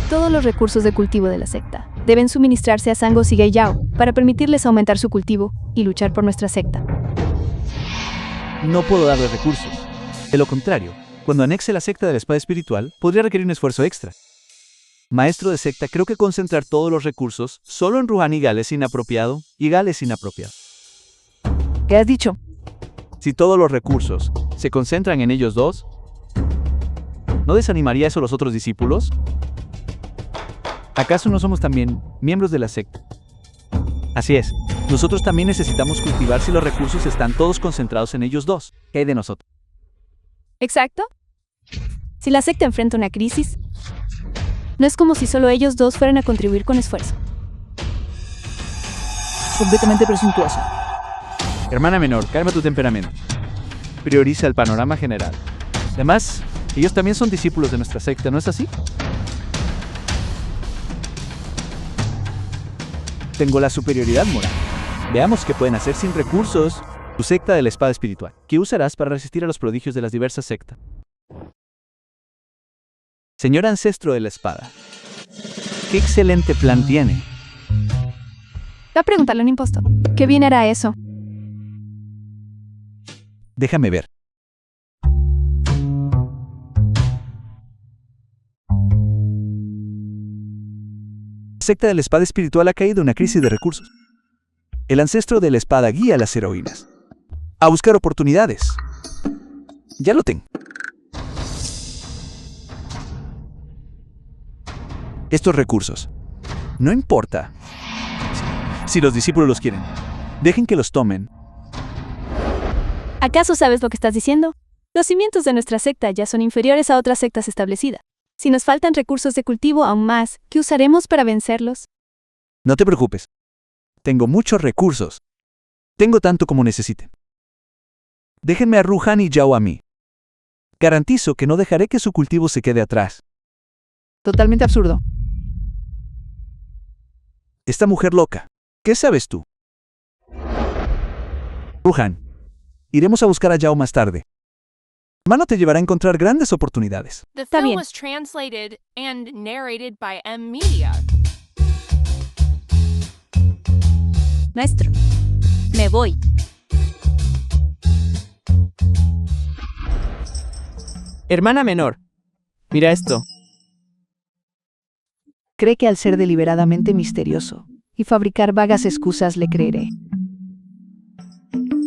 todos los recursos de cultivo de la secta deben suministrarse a Sangos y Gaiyao para permitirles aumentar su cultivo y luchar por nuestra secta. No puedo darles recursos. De lo contrario, cuando anexe la secta de la espada espiritual, podría requerir un esfuerzo extra. Maestro de secta, creo que concentrar todos los recursos solo en Rohan y Gal es inapropiado, y Gal es inapropiado. ¿Qué has dicho? Si todos los recursos se concentran en ellos dos, ¿no desanimaría eso a los otros discípulos? ¿Acaso no somos también miembros de la secta? Así es, nosotros también necesitamos cultivar si los recursos están todos concentrados en ellos dos. ¿Qué hay de nosotros? ¿Exacto? Si la secta enfrenta una crisis, no es como si solo ellos dos fueran a contribuir con esfuerzo. Completamente presuntuoso. Hermana menor, calma tu temperamento. Prioriza el panorama general. Además, ellos también son discípulos de nuestra secta, ¿no es así? Tengo la superioridad moral. Veamos qué pueden hacer sin recursos. Tu secta de la espada espiritual. ¿Qué usarás para resistir a los prodigios de las diversas sectas? Señor ancestro de la espada, ¿qué excelente plan tiene? Va a preguntarle a un impostor. ¿Qué bien hará eso? Déjame ver. secta de la espada espiritual ha caído en una crisis de recursos. El ancestro de la espada guía a las heroínas a buscar oportunidades. Ya lo tengo. Estos recursos. No importa si los discípulos los quieren. Dejen que los tomen. ¿Acaso sabes lo que estás diciendo? Los cimientos de nuestra secta ya son inferiores a otras sectas establecidas. Si nos faltan recursos de cultivo aún más, ¿qué usaremos para vencerlos? No te preocupes. Tengo muchos recursos. Tengo tanto como necesiten. Déjenme a Ruhan y Yao a mí. Garantizo que no dejaré que su cultivo se quede atrás. Totalmente absurdo. Esta mujer loca. ¿Qué sabes tú? Ruhan, iremos a buscar a Yao más tarde. Mano te llevará a encontrar grandes oportunidades. The Está film bien. was translated and narrated by M Media. Maestro, me voy. Hermana menor, mira esto. Cree que al ser deliberadamente misterioso y fabricar vagas excusas le creeré.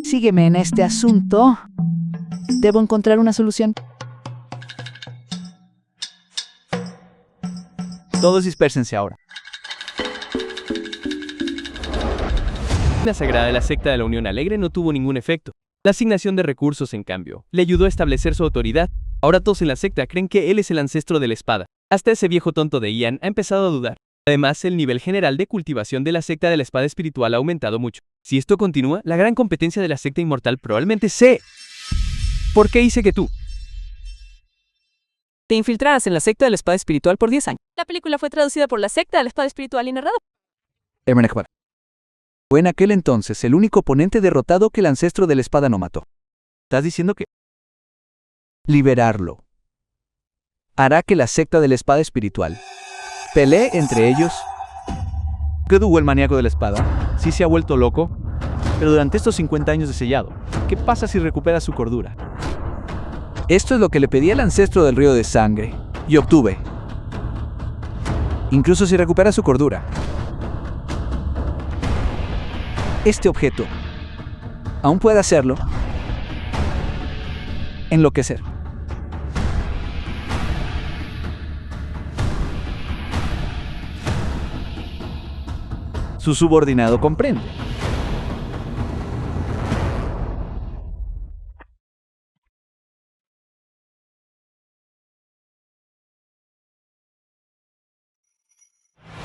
Sígueme en este asunto. Debo encontrar una solución. Todos dispérsense ahora. La sagrada de la secta de la Unión Alegre no tuvo ningún efecto. La asignación de recursos, en cambio, le ayudó a establecer su autoridad. Ahora todos en la secta creen que él es el ancestro de la espada. Hasta ese viejo tonto de Ian ha empezado a dudar. Además, el nivel general de cultivación de la secta de la espada espiritual ha aumentado mucho. Si esto continúa, la gran competencia de la secta inmortal probablemente se... ¿Por qué hice que tú? Te infiltraras en la secta de la espada espiritual por 10 años. La película fue traducida por la secta de la espada espiritual y narrada. Fue en aquel entonces el único oponente derrotado que el ancestro de la espada no mató. ¿Estás diciendo que liberarlo hará que la secta de la espada espiritual pelee entre ellos? ¿Qué Dugo, el maníaco de la espada? Sí se ha vuelto loco, pero durante estos 50 años de sellado, ¿qué pasa si recupera su cordura? Esto es lo que le pedí al ancestro del río de sangre, y obtuve. Incluso si recupera su cordura. Este objeto aún puede hacerlo. Enloquecer. Su subordinado comprende.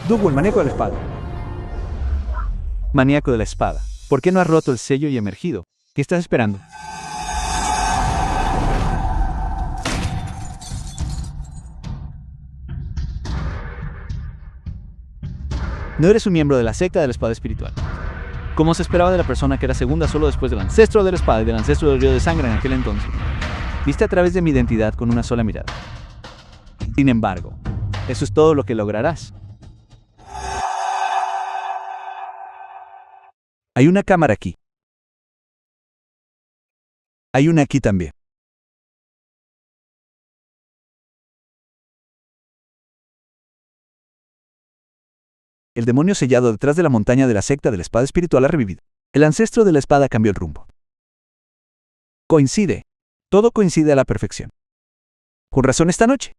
Dugo, el maníaco de la espada. Maníaco de la espada, ¿por qué no has roto el sello y emergido? ¿Qué estás esperando? No eres un miembro de la secta de la espada espiritual. Como se esperaba de la persona que era segunda solo después del ancestro de la espada y del ancestro del río de sangre en aquel entonces. Viste a través de mi identidad con una sola mirada. Sin embargo, eso es todo lo que lograrás. Hay una cámara aquí. Hay una aquí también. El demonio sellado detrás de la montaña de la secta de la espada espiritual ha revivido. El ancestro de la espada cambió el rumbo. Coincide. Todo coincide a la perfección. Con razón esta noche.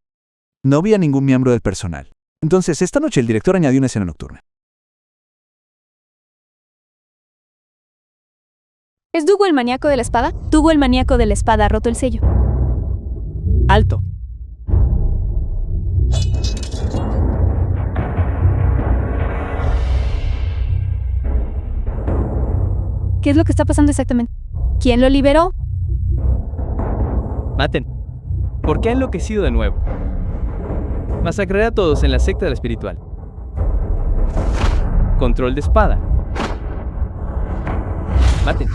No vi a ningún miembro del personal. Entonces, esta noche el director añadió una escena nocturna. ¿Es Dugo el maníaco de la espada? Dugo el maníaco de la espada ha roto el sello. Alto. ¿Qué es lo que está pasando exactamente? ¿Quién lo liberó? Maten. ¿Por qué ha enloquecido de nuevo? Masacraré a todos en la secta de la espiritual. Control de espada. Maten.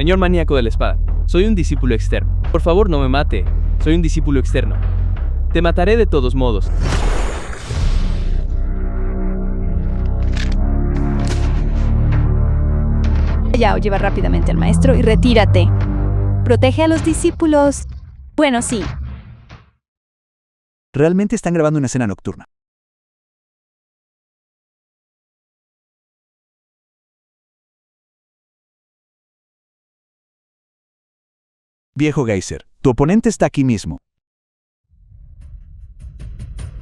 Señor maníaco de la espada, soy un discípulo externo. Por favor, no me mate. Soy un discípulo externo. Te mataré de todos modos. Yao, lleva rápidamente al maestro y retírate. Protege a los discípulos. Bueno, sí. Realmente están grabando una escena nocturna. Viejo Geyser, tu oponente está aquí mismo.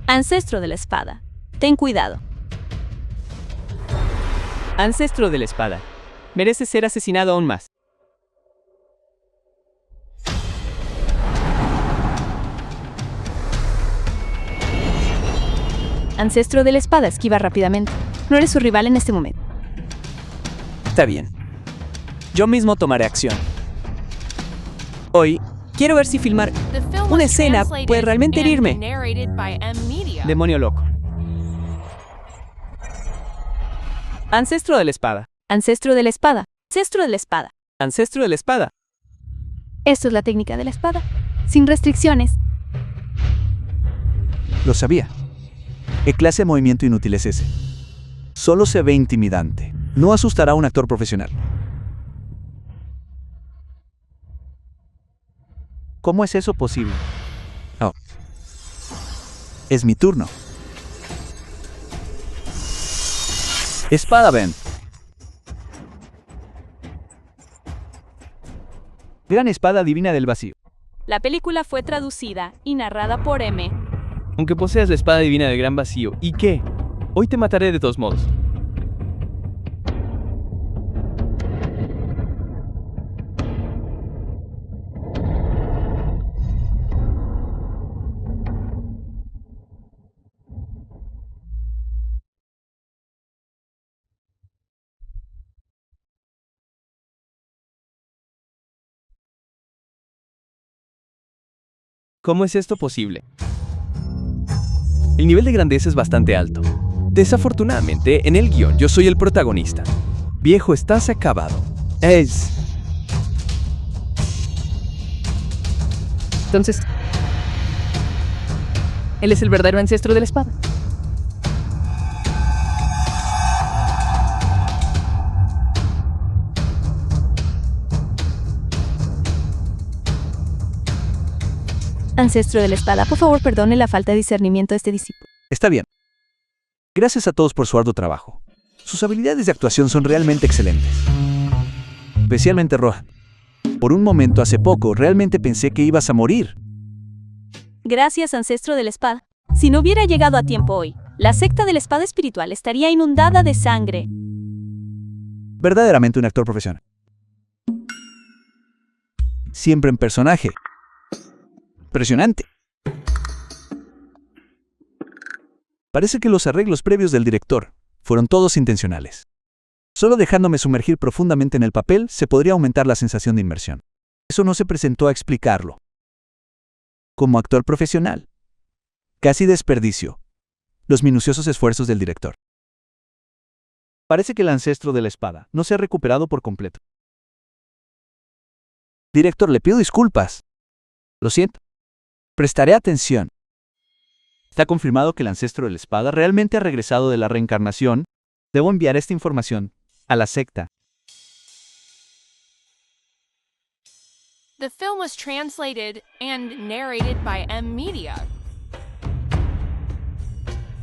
Ancestro de la espada, ten cuidado. Ancestro de la espada, merece ser asesinado aún más. Ancestro de la espada, esquiva rápidamente. No eres su rival en este momento. Está bien. Yo mismo tomaré acción. Hoy, quiero ver si filmar The film una was escena translated puede realmente and herirme. narrated by M Media. Demonio loco. Ancestro de la espada. Ancestro de la espada, ancestro de la espada. Ancestro de la espada. Esto es la técnica de la espada, sin restricciones. Lo sabía. ¿Qué clase de movimiento inútil es ese? Solo se ve intimidante. No asustará a un actor profesional. ¿Cómo es eso posible? Oh. Es mi turno. Espada, ven. Gran espada divina del vacío. La película fue traducida y narrada por M. Aunque poseas la espada divina del gran vacío, ¿y qué? Hoy te mataré de todos modos. ¿Cómo es esto posible? El nivel de grandeza es bastante alto. Desafortunadamente, en el guión yo soy el protagonista. Viejo, estás acabado. Entonces, él es el verdadero ancestro de la espada. Ancestro de la espada, por favor perdone la falta de discernimiento de este discípulo. Está bien. Gracias a todos por su arduo trabajo. Sus habilidades de actuación son realmente excelentes. Especialmente Rohan. Por un momento hace poco realmente pensé que ibas a morir. Gracias, ancestro de la espada. Si no hubiera llegado a tiempo hoy, la secta de la espada espiritual estaría inundada de sangre. Verdaderamente un actor profesional. Siempre en personaje. Impresionante. Parece que los arreglos previos del director fueron todos intencionales. Solo dejándome sumergir profundamente en el papel se podría aumentar la sensación de inmersión. Eso no se presentó a explicarlo. Como actor profesional, casi desperdicio los minuciosos esfuerzos del director. Parece que el ancestro de la espada no se ha recuperado por completo. Director, le pido disculpas. Lo siento. Prestaré atención. Está confirmado que el ancestro de la espada realmente ha regresado de la reencarnación. Debo enviar esta información a la secta. The film was translated and narrated by M Media.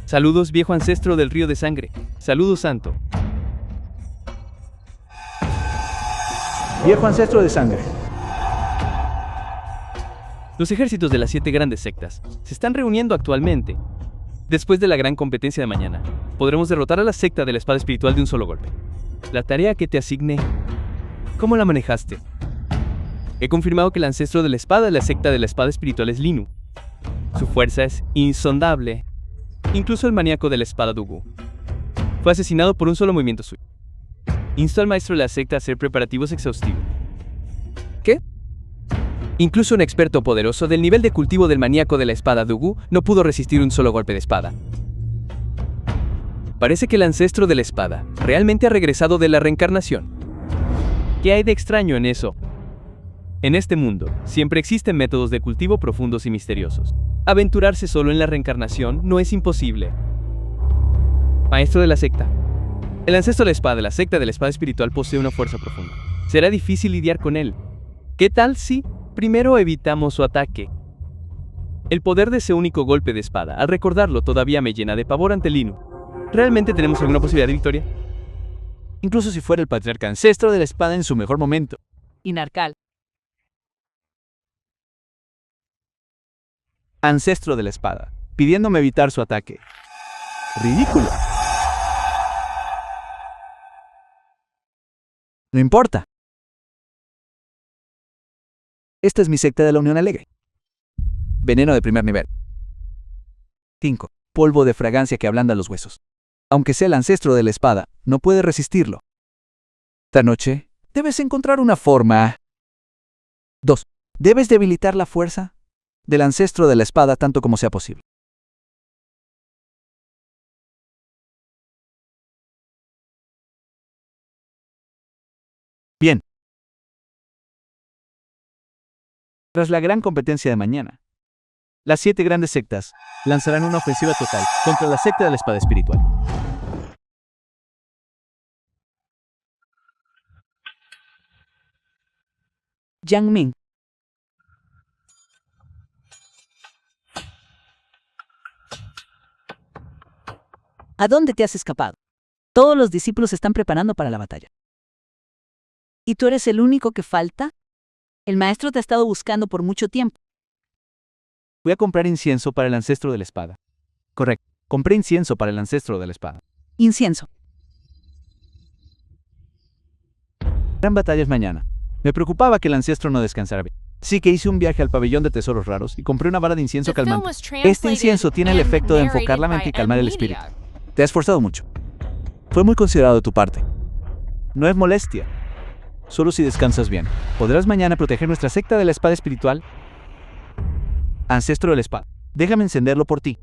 Saludos, viejo ancestro del río de sangre. Saludos, santo. Viejo ancestro de sangre. Los ejércitos de las 7 grandes sectas se están reuniendo actualmente. Después de la gran competencia de mañana, podremos derrotar a la secta de la espada espiritual de un solo golpe. La tarea que te asigné, ¿cómo la manejaste? He confirmado que el ancestro de la espada de la secta de la espada espiritual es Linu. Su fuerza es insondable. Incluso el maníaco de la espada Dugu fue asesinado por un solo movimiento suyo. Insto al maestro de la secta a hacer preparativos exhaustivos. ¿Qué? Incluso un experto poderoso del nivel de cultivo del maníaco de la espada Dugu no pudo resistir un solo golpe de espada. Parece que el ancestro de la espada realmente ha regresado de la reencarnación. ¿Qué hay de extraño en eso? En este mundo, siempre existen métodos de cultivo profundos y misteriosos. Aventurarse solo en la reencarnación no es imposible. Maestro de la secta. El ancestro de la espada de la secta de la espada espiritual posee una fuerza profunda. Será difícil lidiar con él. ¿Qué tal si primero evitamos su ataque? El poder de ese único golpe de espada, al recordarlo, todavía me llena de pavor ante Linu. ¿Realmente tenemos alguna posibilidad de victoria? Incluso si fuera el patriarca ancestro de la espada en su mejor momento. Y Narcal. Ancestro de la espada, pidiéndome evitar su ataque. Ridículo. No importa. Esta es mi secta de la Unión Alegre. Veneno de primer nivel. 5. Polvo de fragancia que ablanda los huesos. Aunque sea el ancestro de la espada, no puede resistirlo. Esta noche, debes encontrar una forma. 2. Debes debilitar la fuerza del ancestro de la espada tanto como sea posible. Bien. Tras la gran competencia de mañana, las 7 grandes sectas lanzarán una ofensiva total contra la secta de la espada espiritual. Yang Ming. ¿A dónde te has escapado? Todos los discípulos se están preparando para la batalla. ¿Y tú eres el único que falta? El maestro te ha estado buscando por mucho tiempo. Voy a comprar incienso para el ancestro de la espada. Correcto. Compré incienso para el ancestro de la espada. Incienso. Gran batalla es mañana. Me preocupaba que el ancestro no descansara bien. Así que hice un viaje al pabellón de tesoros raros y compré una vara de incienso calmante. Este incienso tiene el efecto de enfocar la mente y calmar el espíritu. Te has esforzado mucho. Fue muy considerado de tu parte. No es molestia. Solo si descansas bien. ¿Podrás mañana proteger nuestra secta de la espada espiritual? Ancestro de la espada, déjame encenderlo por ti.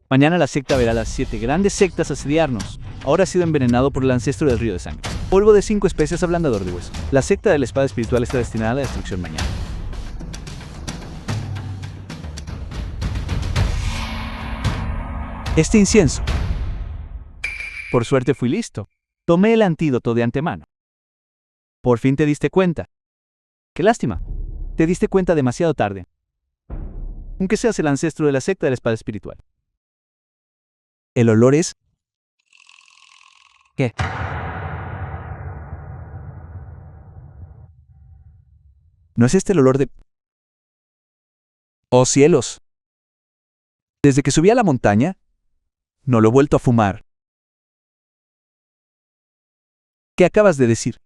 Mañana la secta verá a las 7 grandes sectas asediarnos. Ahora ha sido envenenado por el ancestro del río de sangre. Polvo de 5 especies ablandador de hueso. La secta de la espada espiritual está destinada a la destrucción mañana. Este incienso. Por suerte fui listo. Tomé el antídoto de antemano. Por fin te diste cuenta. Qué lástima. Te diste cuenta demasiado tarde. Aunque seas el ancestro de la secta de la espada espiritual. El olor es... ¿Qué? ¿No es este el olor de... ¡Oh cielos! Desde que subí a la montaña, no lo he vuelto a fumar. ¿Qué acabas de decir?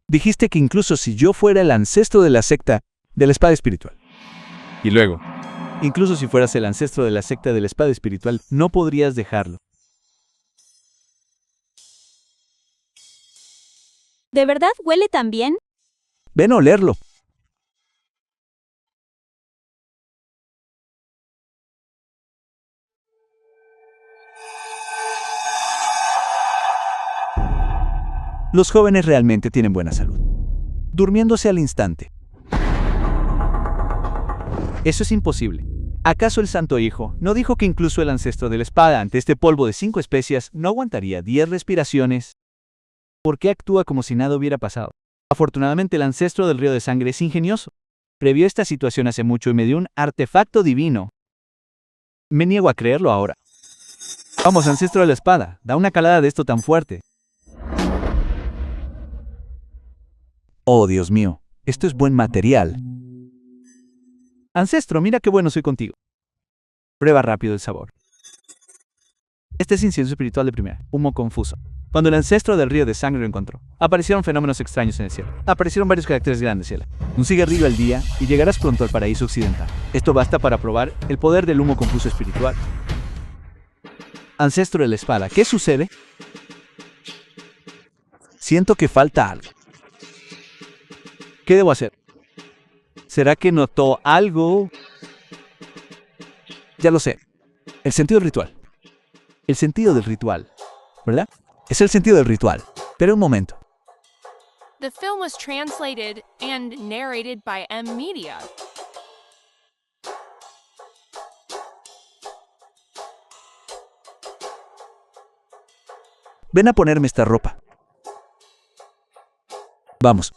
Dijiste que incluso si yo fuera el ancestro de la secta de la espada espiritual. Y luego, incluso si fueras el ancestro de la secta de la espada espiritual, no podrías dejarlo. ¿De verdad huele tan bien? Ven a olerlo. Los jóvenes realmente tienen buena salud, durmiéndose al instante. Eso es imposible. ¿Acaso el Santo Hijo no dijo que incluso el ancestro de la espada ante este polvo de 5 especias no aguantaría 10 respiraciones? ¿Por qué actúa como si nada hubiera pasado? Afortunadamente el ancestro del río de sangre es ingenioso. Previó esta situación hace mucho y me dio un artefacto divino. Me niego a creerlo ahora. Vamos, ancestro de la espada, da una calada de esto tan fuerte. Oh, Dios mío, esto es buen material. Ancestro, mira qué bueno soy contigo. Prueba rápido el sabor. Este es incienso espiritual de primera, humo confuso. Cuando el ancestro del río de sangre lo encontró, aparecieron fenómenos extraños en el cielo. Aparecieron varios caracteres grandes, cielo. Un cigarrillo al día y llegarás pronto al paraíso occidental. Esto basta para probar el poder del humo confuso espiritual. Ancestro de la espada, ¿qué sucede? Siento que falta algo. ¿Qué debo hacer? ¿Será que notó algo? Ya lo sé. El sentido del ritual. El sentido del ritual, ¿verdad? Es el sentido del ritual. Pero un momento. The film was translated and narrated by M Media. Ven a ponerme esta ropa. Vamos.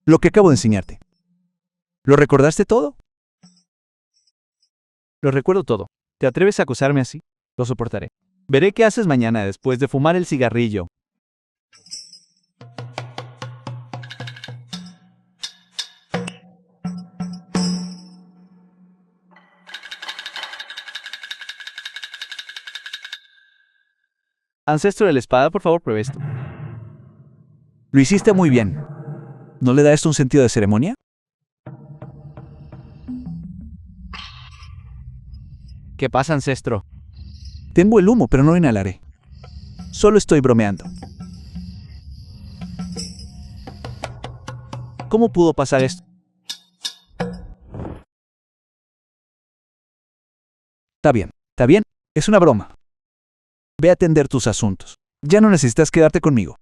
Lo que acabo de enseñarte. ¿Lo recordaste todo? Lo recuerdo todo. ¿Te atreves a acusarme así? Lo soportaré. Veré qué haces mañana después de fumar el cigarrillo. Ancestro de la espada, por favor, pruebe esto. Lo hiciste muy bien. ¿No le da esto un sentido de ceremonia? ¿Qué pasa, ancestro? Tengo el humo, pero no lo inhalaré. Solo estoy bromeando. ¿Cómo pudo pasar esto? Está bien. Es una broma. Ve a atender tus asuntos. Ya no necesitas quedarte conmigo.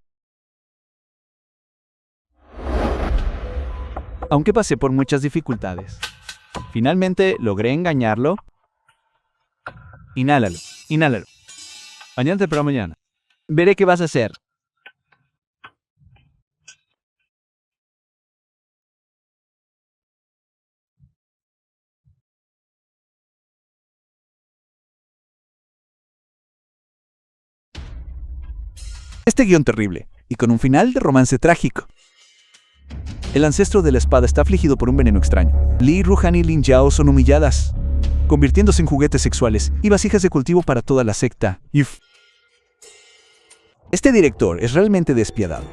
Aunque pasé por muchas dificultades, finalmente logré engañarlo. Inhálalo. Mañana te espero mañana. Veré qué vas a hacer. Este guión terrible, y con un final de romance trágico. El ancestro de la espada está afligido por un veneno extraño. Li, Ruhan y Lin Yao son humilladas, convirtiéndose en juguetes sexuales y vasijas de cultivo para toda la secta. Este director es realmente despiadado,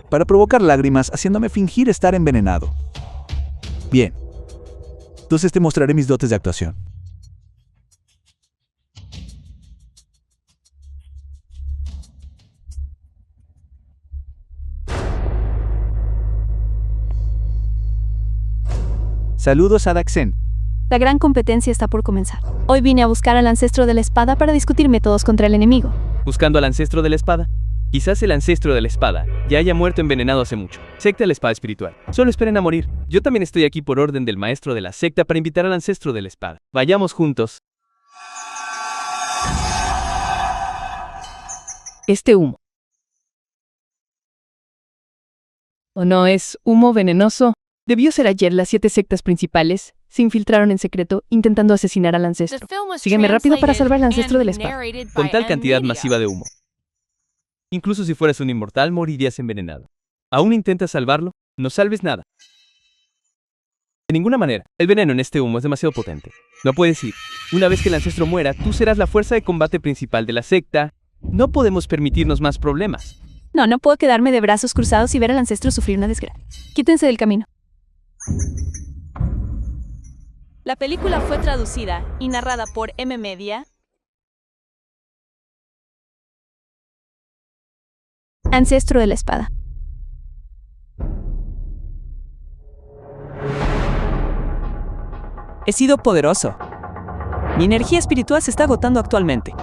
para provocar lágrimas haciéndome fingir estar envenenado. Bien, entonces te mostraré mis dotes de actuación. Saludos a Daxen. La gran competencia está por comenzar. Hoy vine a buscar al ancestro de la espada para discutir métodos contra el enemigo. ¿Buscando al ancestro de la espada? Quizás el ancestro de la espada ya haya muerto envenenado hace mucho. Secta de la espada espiritual. Solo esperen a morir. Yo también estoy aquí por orden del maestro de la secta para invitar al ancestro de la espada. Vayamos juntos. Este humo. ¿O no es humo venenoso? Debió ser ayer. Las 7 sectas principales se infiltraron en secreto intentando asesinar al The ancestro. film was Sígueme rápido para salvar al ancestro de la translated espada. and narrated Con by tal M cantidad Media. masiva de humo. Incluso si fueras un inmortal, morirías envenenado. ¿Aún intentas salvarlo? No salves nada. De ninguna manera. El veneno en este humo es demasiado potente. No puedes ir. Una vez que el ancestro muera, tú serás la fuerza de combate principal de la secta. No podemos permitirnos más problemas. No puedo quedarme de brazos cruzados y ver al ancestro sufrir una desgracia. Quítense del camino. La película fue traducida y narrada por M Media. Ancestro de la espada. He sido poderoso. Mi energía espiritual se está agotando actualmente.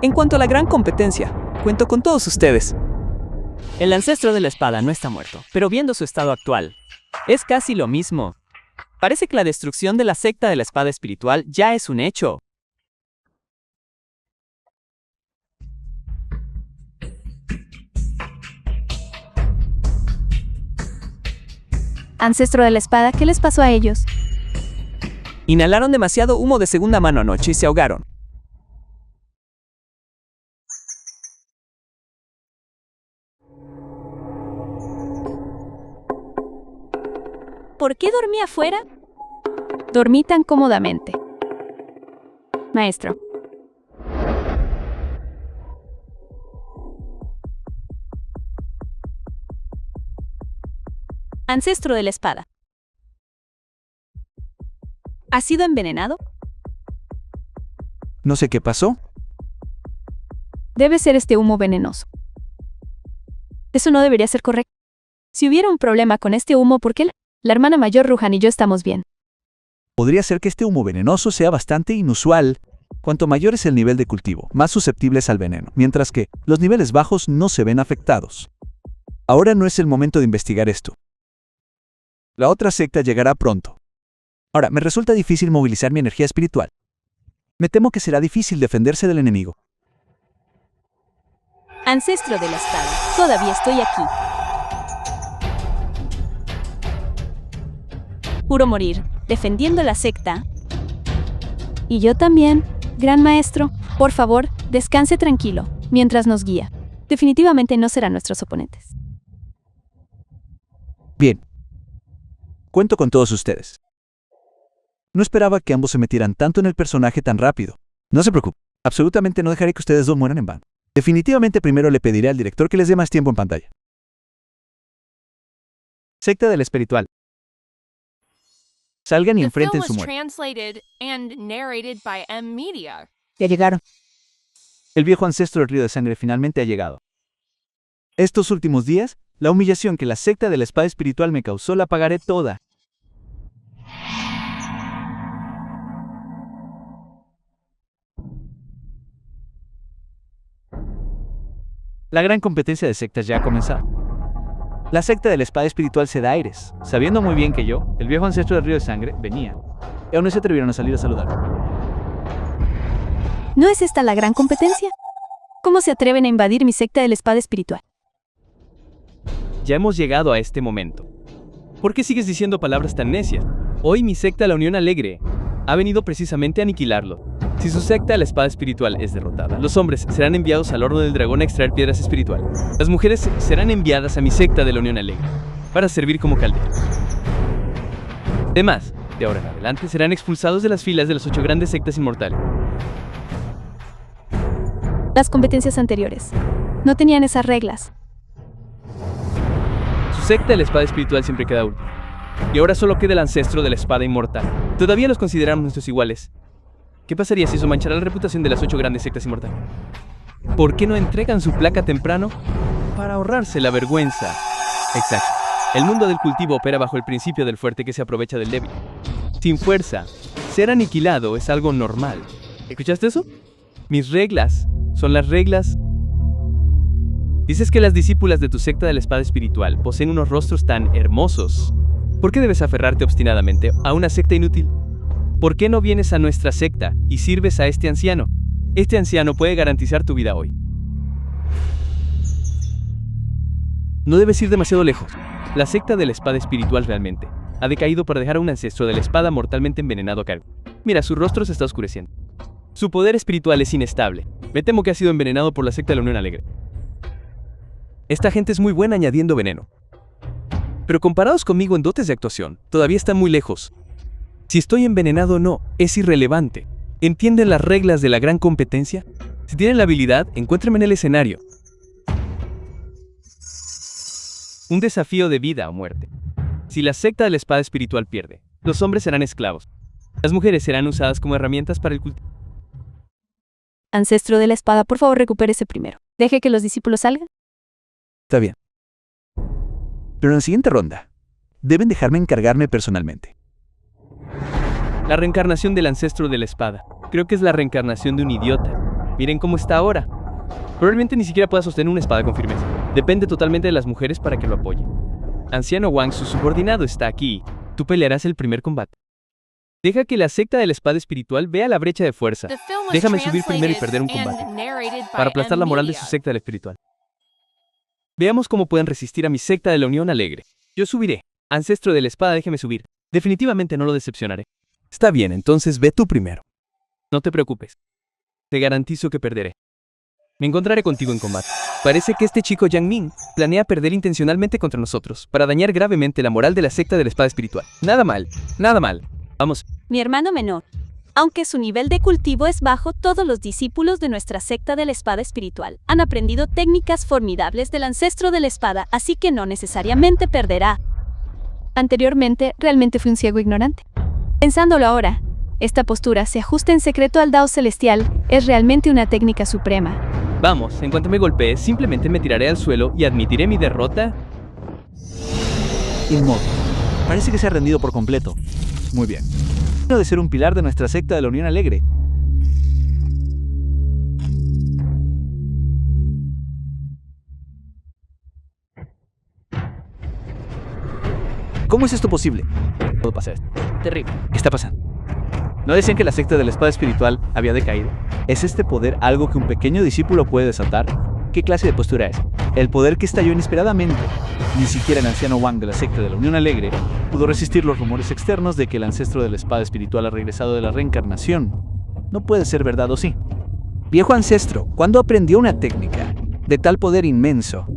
En cuanto a la gran competencia, cuento con todos ustedes. El ancestro de la espada no está muerto, pero viendo su estado actual, es casi lo mismo. Parece que la destrucción de la secta de la espada espiritual ya es un hecho. Ancestro de la espada, ¿qué les pasó a ellos? Inhalaron demasiado humo de segunda mano anoche y se ahogaron. ¿Por qué dormí afuera? Dormí tan cómodamente. Maestro. Ancestro de la espada. ¿Ha sido envenenado? No sé qué pasó. Debe ser este humo venenoso. Eso no debería ser correcto. Si hubiera un problema con este humo, ¿por qué la hermana mayor Ruhan y yo estamos bien? Podría ser que este humo venenoso sea bastante inusual. Cuanto mayor es el nivel de cultivo, más susceptibles al veneno, mientras que los niveles bajos no se ven afectados. Ahora no es el momento de investigar esto. La otra secta llegará pronto. Ahora, me resulta difícil movilizar mi energía espiritual. Me temo que será difícil defenderse del enemigo. Ancestro de la espada, todavía estoy aquí. Juro morir, defendiendo la secta. Y yo también, Gran Maestro. Por favor, descanse tranquilo, mientras nos guía. Definitivamente no serán nuestros oponentes. Bien. Cuento con todos ustedes. No esperaba que ambos se metieran tanto en el personaje tan rápido. No se preocupe, absolutamente no dejaré que ustedes dos mueran en vano. Definitivamente primero le pediré al director que les dé más tiempo en pantalla. Secta del espiritual. Salgan y The film enfrenten was su muerte. translated and narrated by M Media. Ya llegaron. El viejo ancestro del río de sangre finalmente ha llegado. Estos últimos días, la humillación que la secta de la espada espiritual me causó la pagaré toda. La gran competencia de sectas ya ha comenzado. La secta de la espada espiritual se da aires, sabiendo muy bien que yo, el viejo ancestro del río de sangre, venía. Y aún no se atrevieron a salir a saludarme. ¿No es esta la gran competencia? ¿Cómo se atreven a invadir mi secta de la espada espiritual? Ya hemos llegado a este momento. ¿Por qué sigues diciendo palabras tan necias? Hoy mi secta, la Unión Alegre, ha venido precisamente a aniquilarlo. Si su secta, la espada espiritual, es derrotada, los hombres serán enviados al horno del dragón a extraer piedras espirituales. Las mujeres serán enviadas a mi secta de la Unión Alegre, para servir como calderas. Además, de ahora en adelante serán expulsados de las filas de las 8 grandes sectas inmortales. Las competencias anteriores no tenían esas reglas. Su secta, la espada espiritual, siempre queda última. Y ahora solo queda el ancestro de la espada inmortal. Todavía los consideramos nuestros iguales. ¿Qué pasaría si eso manchara la reputación de las 8 grandes sectas inmortales? ¿Por qué no entregan su placa temprano? Para ahorrarse la vergüenza. Exacto. El mundo del cultivo opera bajo el principio del fuerte que se aprovecha del débil. Sin fuerza, ser aniquilado es algo normal. ¿Escuchaste eso? Mis reglas son las reglas. Dices que las discípulas de tu secta de la espada espiritual poseen unos rostros tan hermosos. ¿Por qué debes aferrarte obstinadamente a una secta inútil? ¿Por qué no vienes a nuestra secta y sirves a este anciano? Este anciano puede garantizar tu vida hoy. No debes ir demasiado lejos. La secta de la espada espiritual realmente ha decaído para dejar a un ancestro de la espada mortalmente envenenado a cargo. Mira, su rostro se está oscureciendo. Su poder espiritual es inestable. Me temo que ha sido envenenado por la secta de la Unión Alegre. Esta gente es muy buena añadiendo veneno. Pero comparados conmigo en dotes de actuación, todavía están muy lejos. Si estoy envenenado o no, es irrelevante. ¿Entienden las reglas de la gran competencia? Si tienen la habilidad, encuéntrenme en el escenario. Un desafío de vida o muerte. Si la secta de la espada espiritual pierde, los hombres serán esclavos. Las mujeres serán usadas como herramientas para el cultivo. Ancestro de la espada, por favor, recupérese primero. Deje que los discípulos salgan. Está bien. Pero en la siguiente ronda, deben dejarme encargarme personalmente. La reencarnación del ancestro de la espada. Creo que es la reencarnación de un idiota. Miren cómo está ahora. Probablemente ni siquiera pueda sostener una espada con firmeza. Depende totalmente de las mujeres para que lo apoyen. Anciano Wang, su subordinado, está aquí. Tú pelearás el primer combate. Deja que la secta de la espada espiritual vea la brecha de fuerza. The film was Déjame subir primero y translated perder un and combate. narrated by Para aplastar la M moral de Media. su secta de la espiritual. Veamos cómo pueden resistir a mi secta de la Unión Alegre. Yo subiré. Ancestro de la espada, déjeme subir. Definitivamente no lo decepcionaré. Está bien, entonces ve tú primero. No te preocupes. Te garantizo que perderé. Me encontraré contigo en combate. Parece que este chico Yang Ming planea perder intencionalmente contra nosotros, para dañar gravemente la moral de la secta de la espada espiritual. Nada mal, nada mal. Vamos. Mi hermano menor. Aunque su nivel de cultivo es bajo, todos los discípulos de nuestra secta de la espada espiritual han aprendido técnicas formidables del ancestro de la espada, así que no necesariamente perderá. Anteriormente, realmente fui un ciego ignorante. Pensándolo ahora, esta postura se ajusta en secreto al Dao celestial, es realmente una técnica suprema. Vamos, en cuanto me golpee, simplemente me tiraré al suelo y admitiré mi derrota. Inmóvil. Parece que se ha rendido por completo. Muy bien. De ser un pilar de nuestra secta de la Unión Alegre. ¿Cómo es esto posible? Puedo pasar esto. Terrible. ¿Qué está pasando? ¿No decían que la secta de la espada espiritual había decaído? ¿Es este poder algo que un pequeño discípulo puede desatar? ¿Qué clase de postura es? El poder que estalló inesperadamente. Ni siquiera el anciano Wang de la secta de la Unión Alegre pudo resistir los rumores externos de que el ancestro de la espada espiritual ha regresado de la reencarnación. No puede ser verdad, ¿o sí? Viejo ancestro, ¿cuándo aprendió una técnica de tal poder inmenso?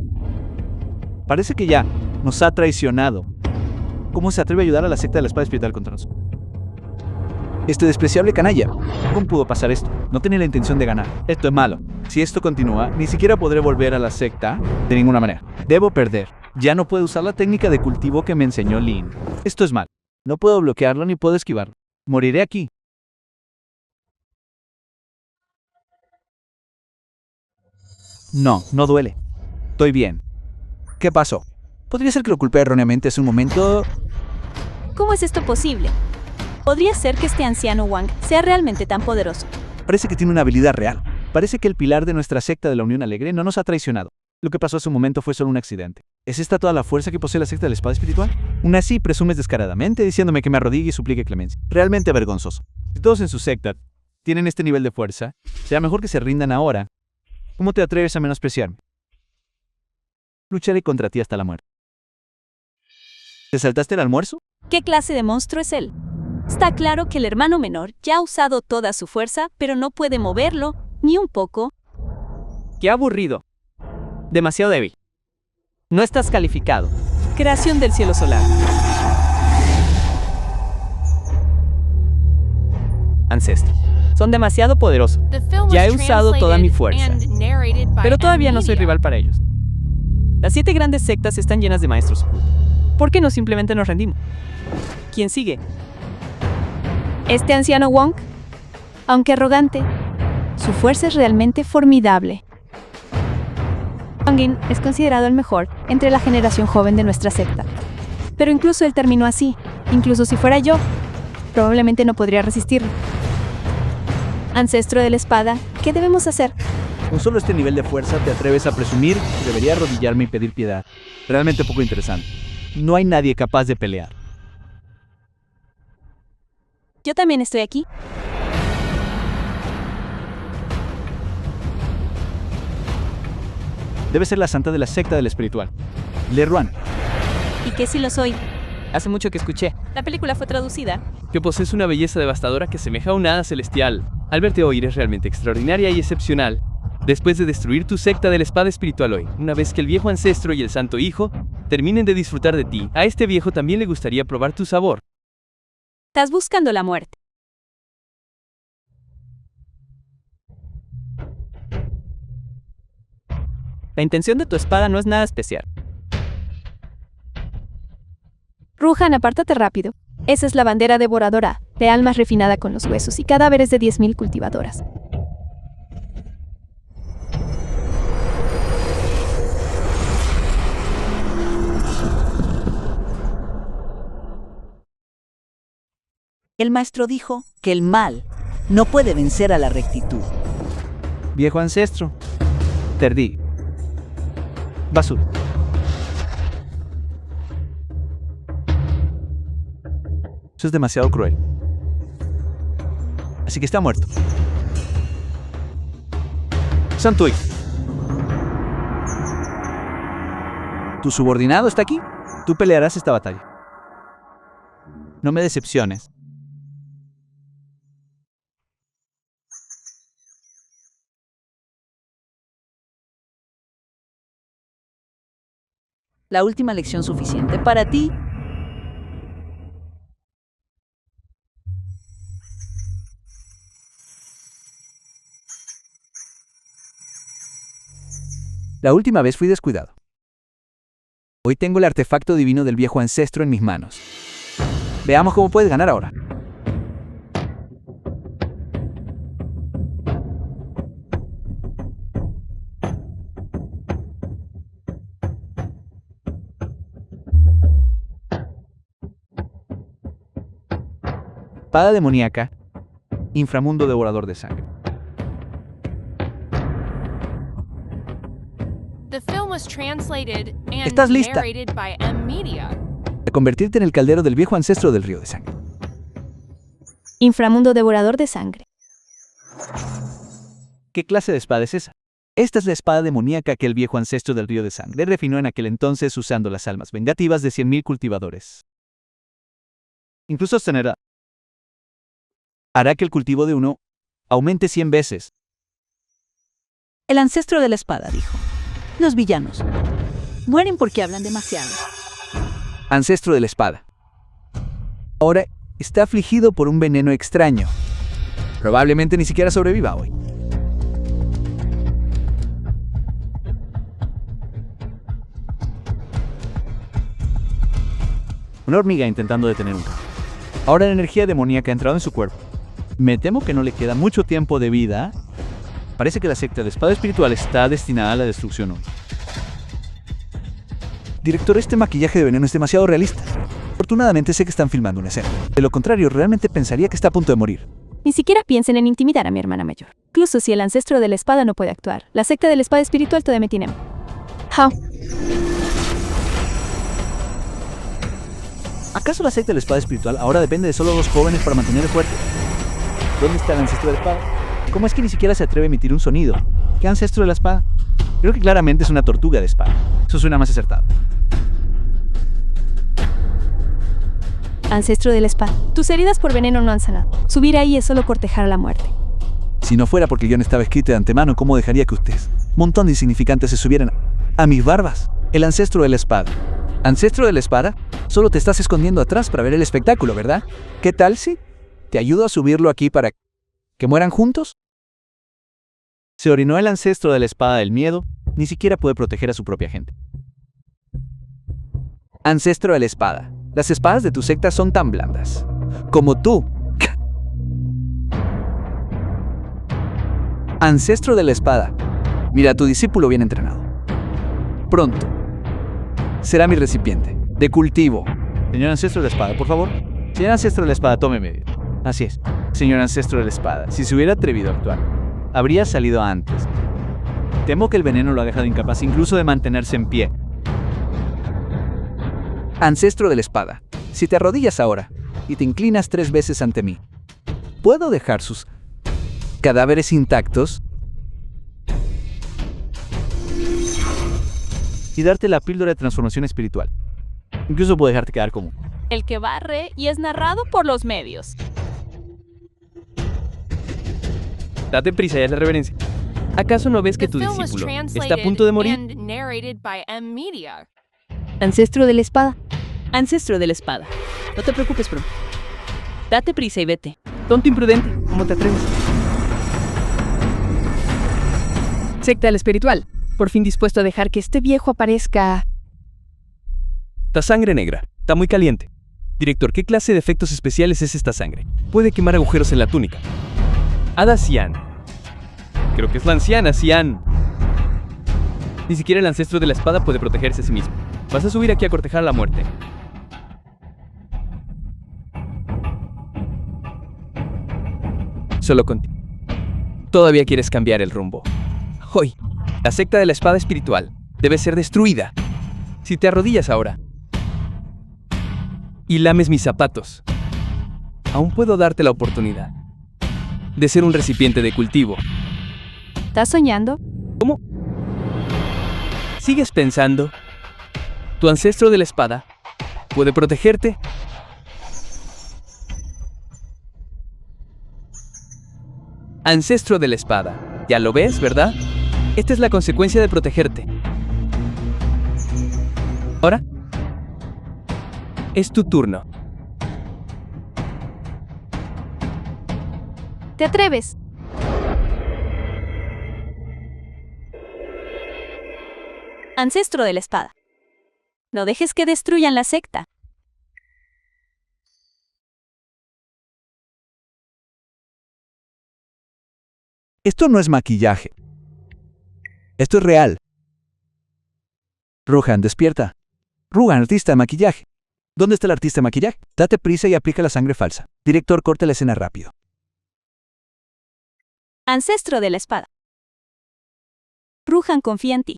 Parece que ya nos ha traicionado. ¿Cómo se atreve a ayudar a la secta de la espada espiritual contra nosotros? Este despreciable canalla. ¿Cómo pudo pasar esto? No tenía la intención de ganar. Esto es malo. Si esto continúa, ni siquiera podré volver a la secta de ninguna manera. Debo perder. Ya no puedo usar la técnica de cultivo que me enseñó Lin. Esto es mal. No puedo bloquearlo ni puedo esquivarlo. Moriré aquí. No, no duele. Estoy bien. ¿Qué pasó? Podría ser que lo culpé erróneamente hace un momento. ¿Cómo es esto posible? Podría ser que este anciano Wang sea realmente tan poderoso. Parece que tiene una habilidad real. Parece que el pilar de nuestra secta de la Unión Alegre no nos ha traicionado. Lo que pasó hace un momento fue solo un accidente. ¿Es esta toda la fuerza que posee la secta de la espada espiritual? Aún así, presumes descaradamente diciéndome que me arrodille y suplique clemencia. Realmente vergonzoso. Si todos en su secta tienen este nivel de fuerza, será mejor que se rindan ahora. ¿Cómo te atreves a menospreciarme? Lucharé contra ti hasta la muerte. ¿Te saltaste el almuerzo? ¿Qué clase de monstruo es él? Está claro que el hermano menor ya ha usado toda su fuerza, pero no puede moverlo, ni un poco. ¡Qué aburrido! Demasiado débil. No estás calificado. Creación del cielo solar. Ancestro. Son demasiado poderosos. The film was Ya he usado toda mi fuerza. translated and narrated by Pero todavía no soy M-Media. rival para ellos. Las 7 grandes sectas están llenas de maestros ocultos. ¿Por qué no simplemente nos rendimos? ¿Quién sigue? Este anciano Wong, aunque arrogante, su fuerza es realmente formidable. Wangin es considerado el mejor entre la generación joven de nuestra secta. Pero incluso él terminó así. Incluso si fuera yo, probablemente no podría resistirlo. Ancestro de la espada, ¿qué debemos hacer? Con solo este nivel de fuerza te atreves a presumir que debería arrodillarme y pedir piedad. Realmente poco interesante. No hay nadie capaz de pelear. Yo también estoy aquí. Debe ser la santa de la secta del espiritual. Le Ruan. ¿Y qué si lo soy? Hace mucho que escuché. La película fue traducida. Que posees una belleza devastadora que semeja a una hada celestial. Al verte hoy eres realmente extraordinaria y excepcional. Después de destruir tu secta de la espada espiritual hoy, una vez que el viejo ancestro y el santo hijo terminen de disfrutar de ti, a este viejo también le gustaría probar tu sabor. Estás buscando la muerte. La intención de tu espada no es nada especial. Ruhan, apártate rápido. Esa es la bandera devoradora, de almas refinada con los huesos y cadáveres de 10.000 cultivadoras. El maestro dijo que el mal no puede vencer a la rectitud. Viejo ancestro. Terdí. Basura. Eso es demasiado cruel. Así que está muerto. Santui. ¿Tu subordinado está aquí? Tú pelearás esta batalla. No me decepciones. La última lección suficiente para ti. La última vez fui descuidado. Hoy tengo el artefacto divino del viejo ancestro en mis manos. Veamos cómo puedes ganar ahora. espada demoníaca, inframundo devorador de sangre. The film was translated and ¿Estás lista? narrated by M Media. De convertirte en el caldero del viejo ancestro del río de sangre. Inframundo devorador de sangre. ¿Qué clase de espada es esa? Esta es la espada demoníaca que el viejo ancestro del río de sangre refinó en aquel entonces usando las almas vengativas de 100.000 cultivadores. Incluso hará que el cultivo de uno aumente 100 veces. El ancestro de la espada dijo: los villanos mueren porque hablan demasiado. Ancestro de la espada. Ahora está afligido por un veneno extraño. Probablemente ni siquiera sobreviva hoy. Una hormiga intentando detener un carro. Ahora la energía demoníaca ha entrado en su cuerpo. Me temo que no le queda mucho tiempo de vida. Parece que la secta de espada espiritual está destinada a la destrucción hoy. Director, este maquillaje de veneno es demasiado realista. Afortunadamente sé que están filmando una escena. De lo contrario, realmente pensaría que está a punto de morir. Ni siquiera piensen en intimidar a mi hermana mayor. Incluso si el ancestro de la espada no puede actuar, la secta de la espada espiritual todavía me tiene. How? ¿Acaso la secta de la espada espiritual ahora depende de solo 2 jóvenes para mantener el fuerte? ¿Dónde está el ancestro de la espada? ¿Cómo es que ni siquiera se atreve a emitir un sonido? ¿Qué ancestro de la espada? Creo que claramente es una tortuga de espada. Eso suena más acertado. Ancestro de la espada. Tus heridas por veneno no han sanado. Subir ahí es solo cortejar a la muerte. Si no fuera porque el guión estaba escrito de antemano, ¿cómo dejaría que ustedes, montón de insignificantes, se subieran a mis barbas? El ancestro de la espada. ¿Ancestro de la espada? Solo te estás escondiendo atrás para ver el espectáculo, ¿verdad? ¿Qué tal si te ayudo a subirlo aquí para que mueran juntos? Se orinó el ancestro de la espada del miedo. Ni siquiera puede proteger a su propia gente. Ancestro de la espada. Las espadas de tu secta son tan blandas como tú. Ancestro de la espada. Mira, tu discípulo bien entrenado. Pronto será mi recipiente de cultivo. Señor ancestro de la espada, por favor. Señor ancestro de la espada, tome medio. Así es. Señor ancestro de la espada, si se hubiera atrevido a actuar, habría salido antes. Temo que el veneno lo ha dejado incapaz incluso de mantenerse en pie. Ancestro de la espada, si te arrodillas ahora y te inclinas 3 veces ante mí, ¿puedo dejar sus cadáveres intactos y darte la píldora de transformación espiritual? Incluso puedo dejarte quedar como El que barre y es narrado por los medios. Date prisa, ya es la reverencia. ¿Acaso no ves que The tu film was discípulo está a translated punto de morir? and narrated by M Media. Ancestro de la espada. Ancestro de la espada. No te preocupes, bro. Date prisa y vete. Tonto imprudente, ¿cómo te atreves? Secta del espiritual. Por fin dispuesto a dejar que este viejo aparezca. La sangre negra. Está muy caliente. Director, ¿qué clase de efectos especiales es esta sangre? Puede quemar agujeros en la túnica. Ada Cian. Creo que es la anciana Cian. Ni siquiera el ancestro de la espada puede protegerse a sí mismo. Vas a subir aquí a cortejar a la muerte. Solo contigo. Todavía quieres cambiar el rumbo. Hoy, la secta de la espada espiritual debe ser destruida. Si te arrodillas ahora y lames mis zapatos, aún puedo darte la oportunidad de ser un recipiente de cultivo. ¿Estás soñando? ¿Cómo? ¿Sigues pensando? ¿Tu ancestro de la espada puede protegerte? Ancestro de la espada. ¿Ya lo ves, verdad? Esta es la consecuencia de protegerte. Ahora es tu turno. ¿Te atreves? Ancestro de la espada. No dejes que destruyan la secta. Esto no es maquillaje. Esto es real. Rohan, despierta. Rohan, artista de maquillaje. ¿Dónde está el artista de maquillaje? Date prisa y aplica la sangre falsa. Director, corta la escena rápido. Ancestro de la espada. Ruhan confía en ti.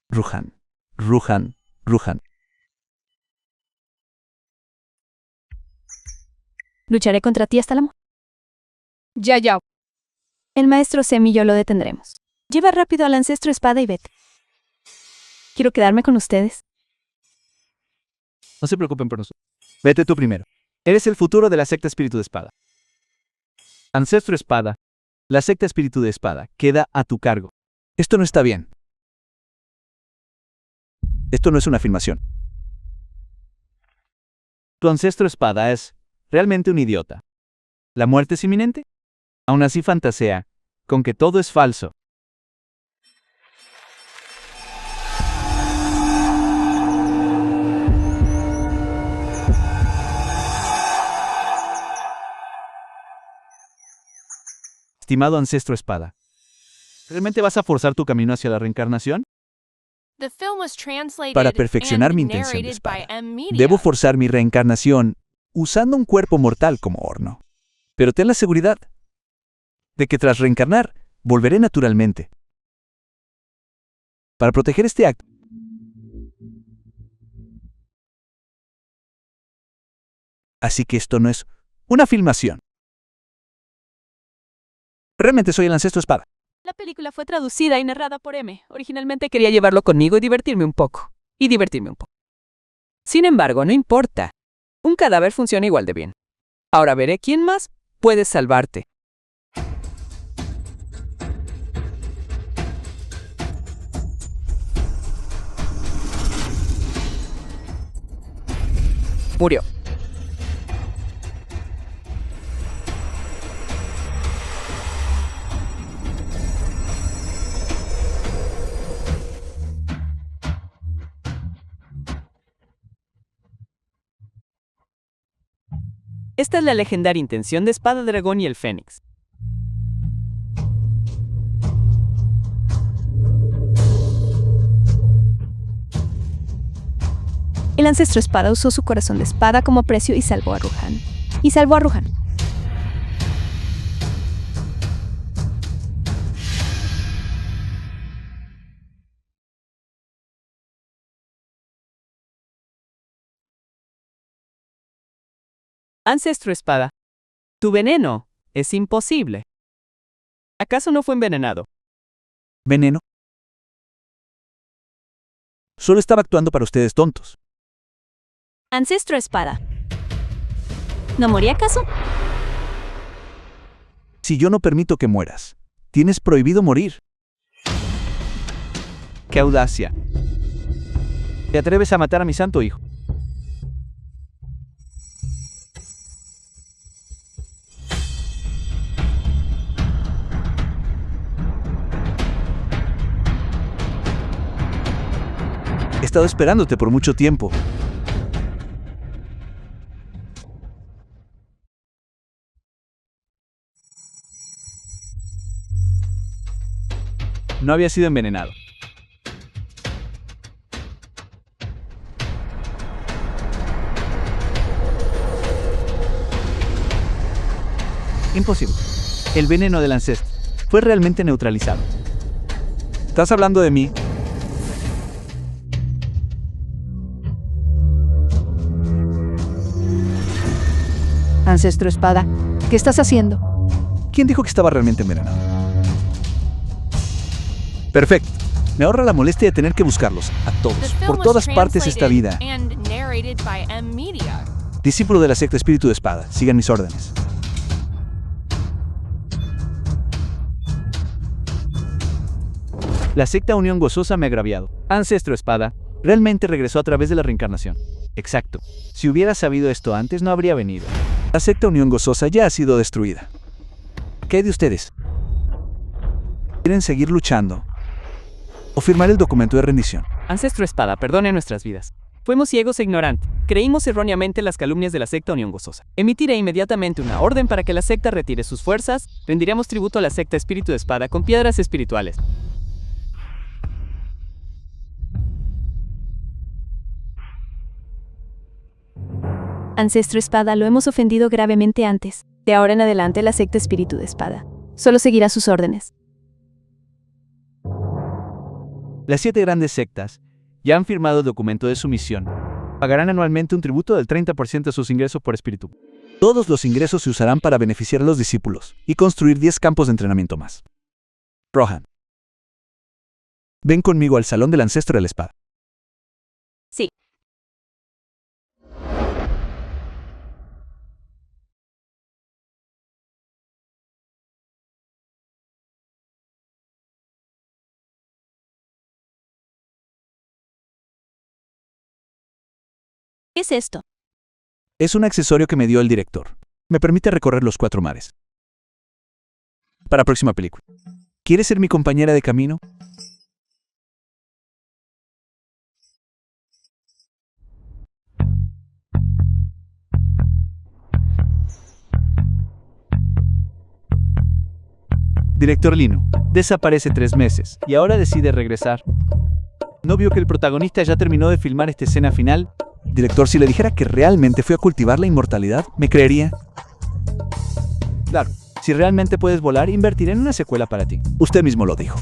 Ruhan. Ruhan. Ruhan. Lucharé contra ti hasta la muerte. Ya. El maestro Sem y yo lo detendremos. Lleva rápido al ancestro espada y vete. Quiero quedarme con ustedes. No se preocupen por nosotros. Vete tú primero. Eres el futuro de la secta Espíritu de Espada. Ancestro Espada. La secta Espíritu de Espada queda a tu cargo. Esto no está bien. Esto no es una afirmación. Tu ancestro Espada es realmente un idiota. ¿La muerte es inminente? Aún así fantasea con que todo es falso. Estimado ancestro Espada, ¿realmente vas a forzar tu camino hacia la reencarnación? The film was translated Para perfeccionar and mi intención de narrated by espada, M-Media. debo forzar mi reencarnación usando un cuerpo mortal como horno. Pero ten la seguridad de que tras reencarnar, volveré naturalmente. Para proteger este acto, así que esto no es una filmación. Realmente soy el ancestro Espada. La película fue traducida y narrada por M. Originalmente quería llevarlo conmigo y divertirme un poco. Sin embargo, no importa. Un cadáver funciona igual de bien. Ahora veré quién más puede salvarte. Murió. Esta es la legendaria intención de Espada Dragón y el Fénix. El ancestro espada usó su corazón de espada como precio y salvó a Ruhan. Ancestro Espada, tu veneno es imposible. ¿Acaso no fue envenenado? ¿Veneno? Solo estaba actuando para ustedes tontos. Ancestro espada. ¿No morí acaso? Si yo no permito que mueras, tienes prohibido morir. ¡Qué audacia! ¿Te atreves a matar a mi santo hijo? He estado esperándote por mucho tiempo. No había sido envenenado. Imposible. El veneno del ancestro fue realmente neutralizado. ¿Estás hablando de mí? Ancestro Espada, ¿qué estás haciendo? ¿Quién dijo que estaba realmente envenenado? Perfecto. Me ahorra la molestia de tener que buscarlos a The todos, film por was todas partes esta vida. translated and narrated by M-Media. Discípulo de la secta Espíritu de Espada, sigan mis órdenes. La secta Unión Gozosa me ha agraviado. Ancestro Espada realmente regresó a través de la reencarnación. Exacto. Si hubiera sabido esto antes, no habría venido. La secta Unión Gozosa ya ha sido destruida. ¿Qué hay de ustedes? ¿Quieren seguir luchando? ¿O firmar el documento de rendición? Ancestro Espada, perdone nuestras vidas. Fuimos ciegos e ignorantes. Creímos erróneamente las calumnias de la secta Unión Gozosa. Emitiré inmediatamente una orden para que la secta retire sus fuerzas. Rendiremos tributo a la secta Espíritu de Espada con piedras espirituales. Ancestro Espada, lo hemos ofendido gravemente antes. De ahora en adelante, la secta Espíritu de Espada solo seguirá sus órdenes. Las 7 grandes sectas ya han firmado el documento de sumisión. Pagarán anualmente un tributo del 30% de sus ingresos por espíritu. Todos los ingresos se usarán para beneficiar a los discípulos y construir 10 campos de entrenamiento más. Rohan, ven conmigo al Salón del Ancestro de la Espada. Sí. ¿Qué es esto? Es un accesorio que me dio el director. Me permite recorrer los 4 mares. Para próxima película. ¿Quieres ser mi compañera de camino? Director Lino desaparece 3 meses y ahora decide regresar. ¿No vio que el protagonista ya terminó de filmar esta escena final? Director, si le dijera que realmente fui a cultivar la inmortalidad, ¿me creería? Claro, si realmente puedes volar, invertiré en una secuela para ti. Usted mismo lo dijo.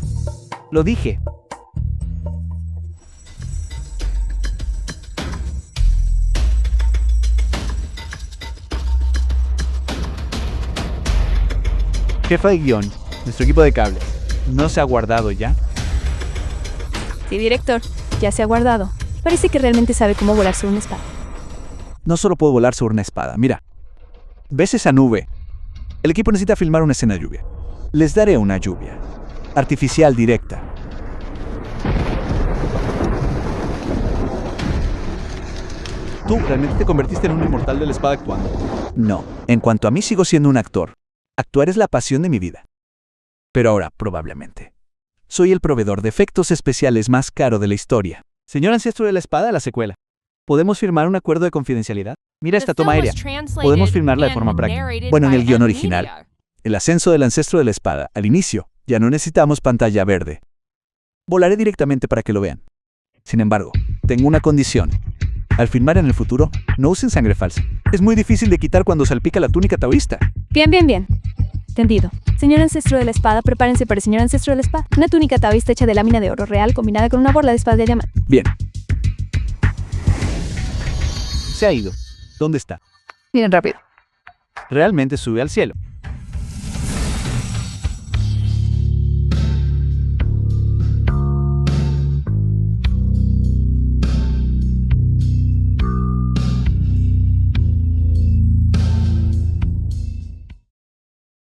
Lo dije. Jefa de guión, nuestro equipo de cable, ¿no se ha guardado ya? Sí, director, ya se ha guardado. Parece que realmente sabe cómo volar sobre una espada. No solo puedo volar sobre una espada, mira. ¿Ves esa nube? El equipo necesita filmar una escena de lluvia. Les daré una lluvia. Artificial directa. ¿Tú realmente te convertiste en un inmortal de la espada actuando? No, en cuanto a mí sigo siendo un actor. Actuar es la pasión de mi vida. Pero ahora, probablemente, soy el proveedor de efectos especiales más caro de la historia. Señor Ancestro de la Espada, la secuela. ¿Podemos firmar un acuerdo de confidencialidad? Mira esta toma aérea. Podemos firmarla de forma práctica. Bueno, en el guión original, el ascenso del Ancestro de la Espada, al inicio, ya no necesitamos pantalla verde. Volaré directamente para que lo vean. Sin embargo, tengo una condición. Al filmar en el futuro, no usen sangre falsa. Es muy difícil de quitar cuando salpica la túnica taoísta. Bien, bien, bien. Entendido. Señor Ancestro de la Espada, prepárense para el Señor Ancestro de la Espada. Una túnica taoísta hecha de lámina de oro real combinada con una borla de espada de diamante. Bien. Se ha ido. ¿Dónde está? Miren rápido. Realmente sube al cielo.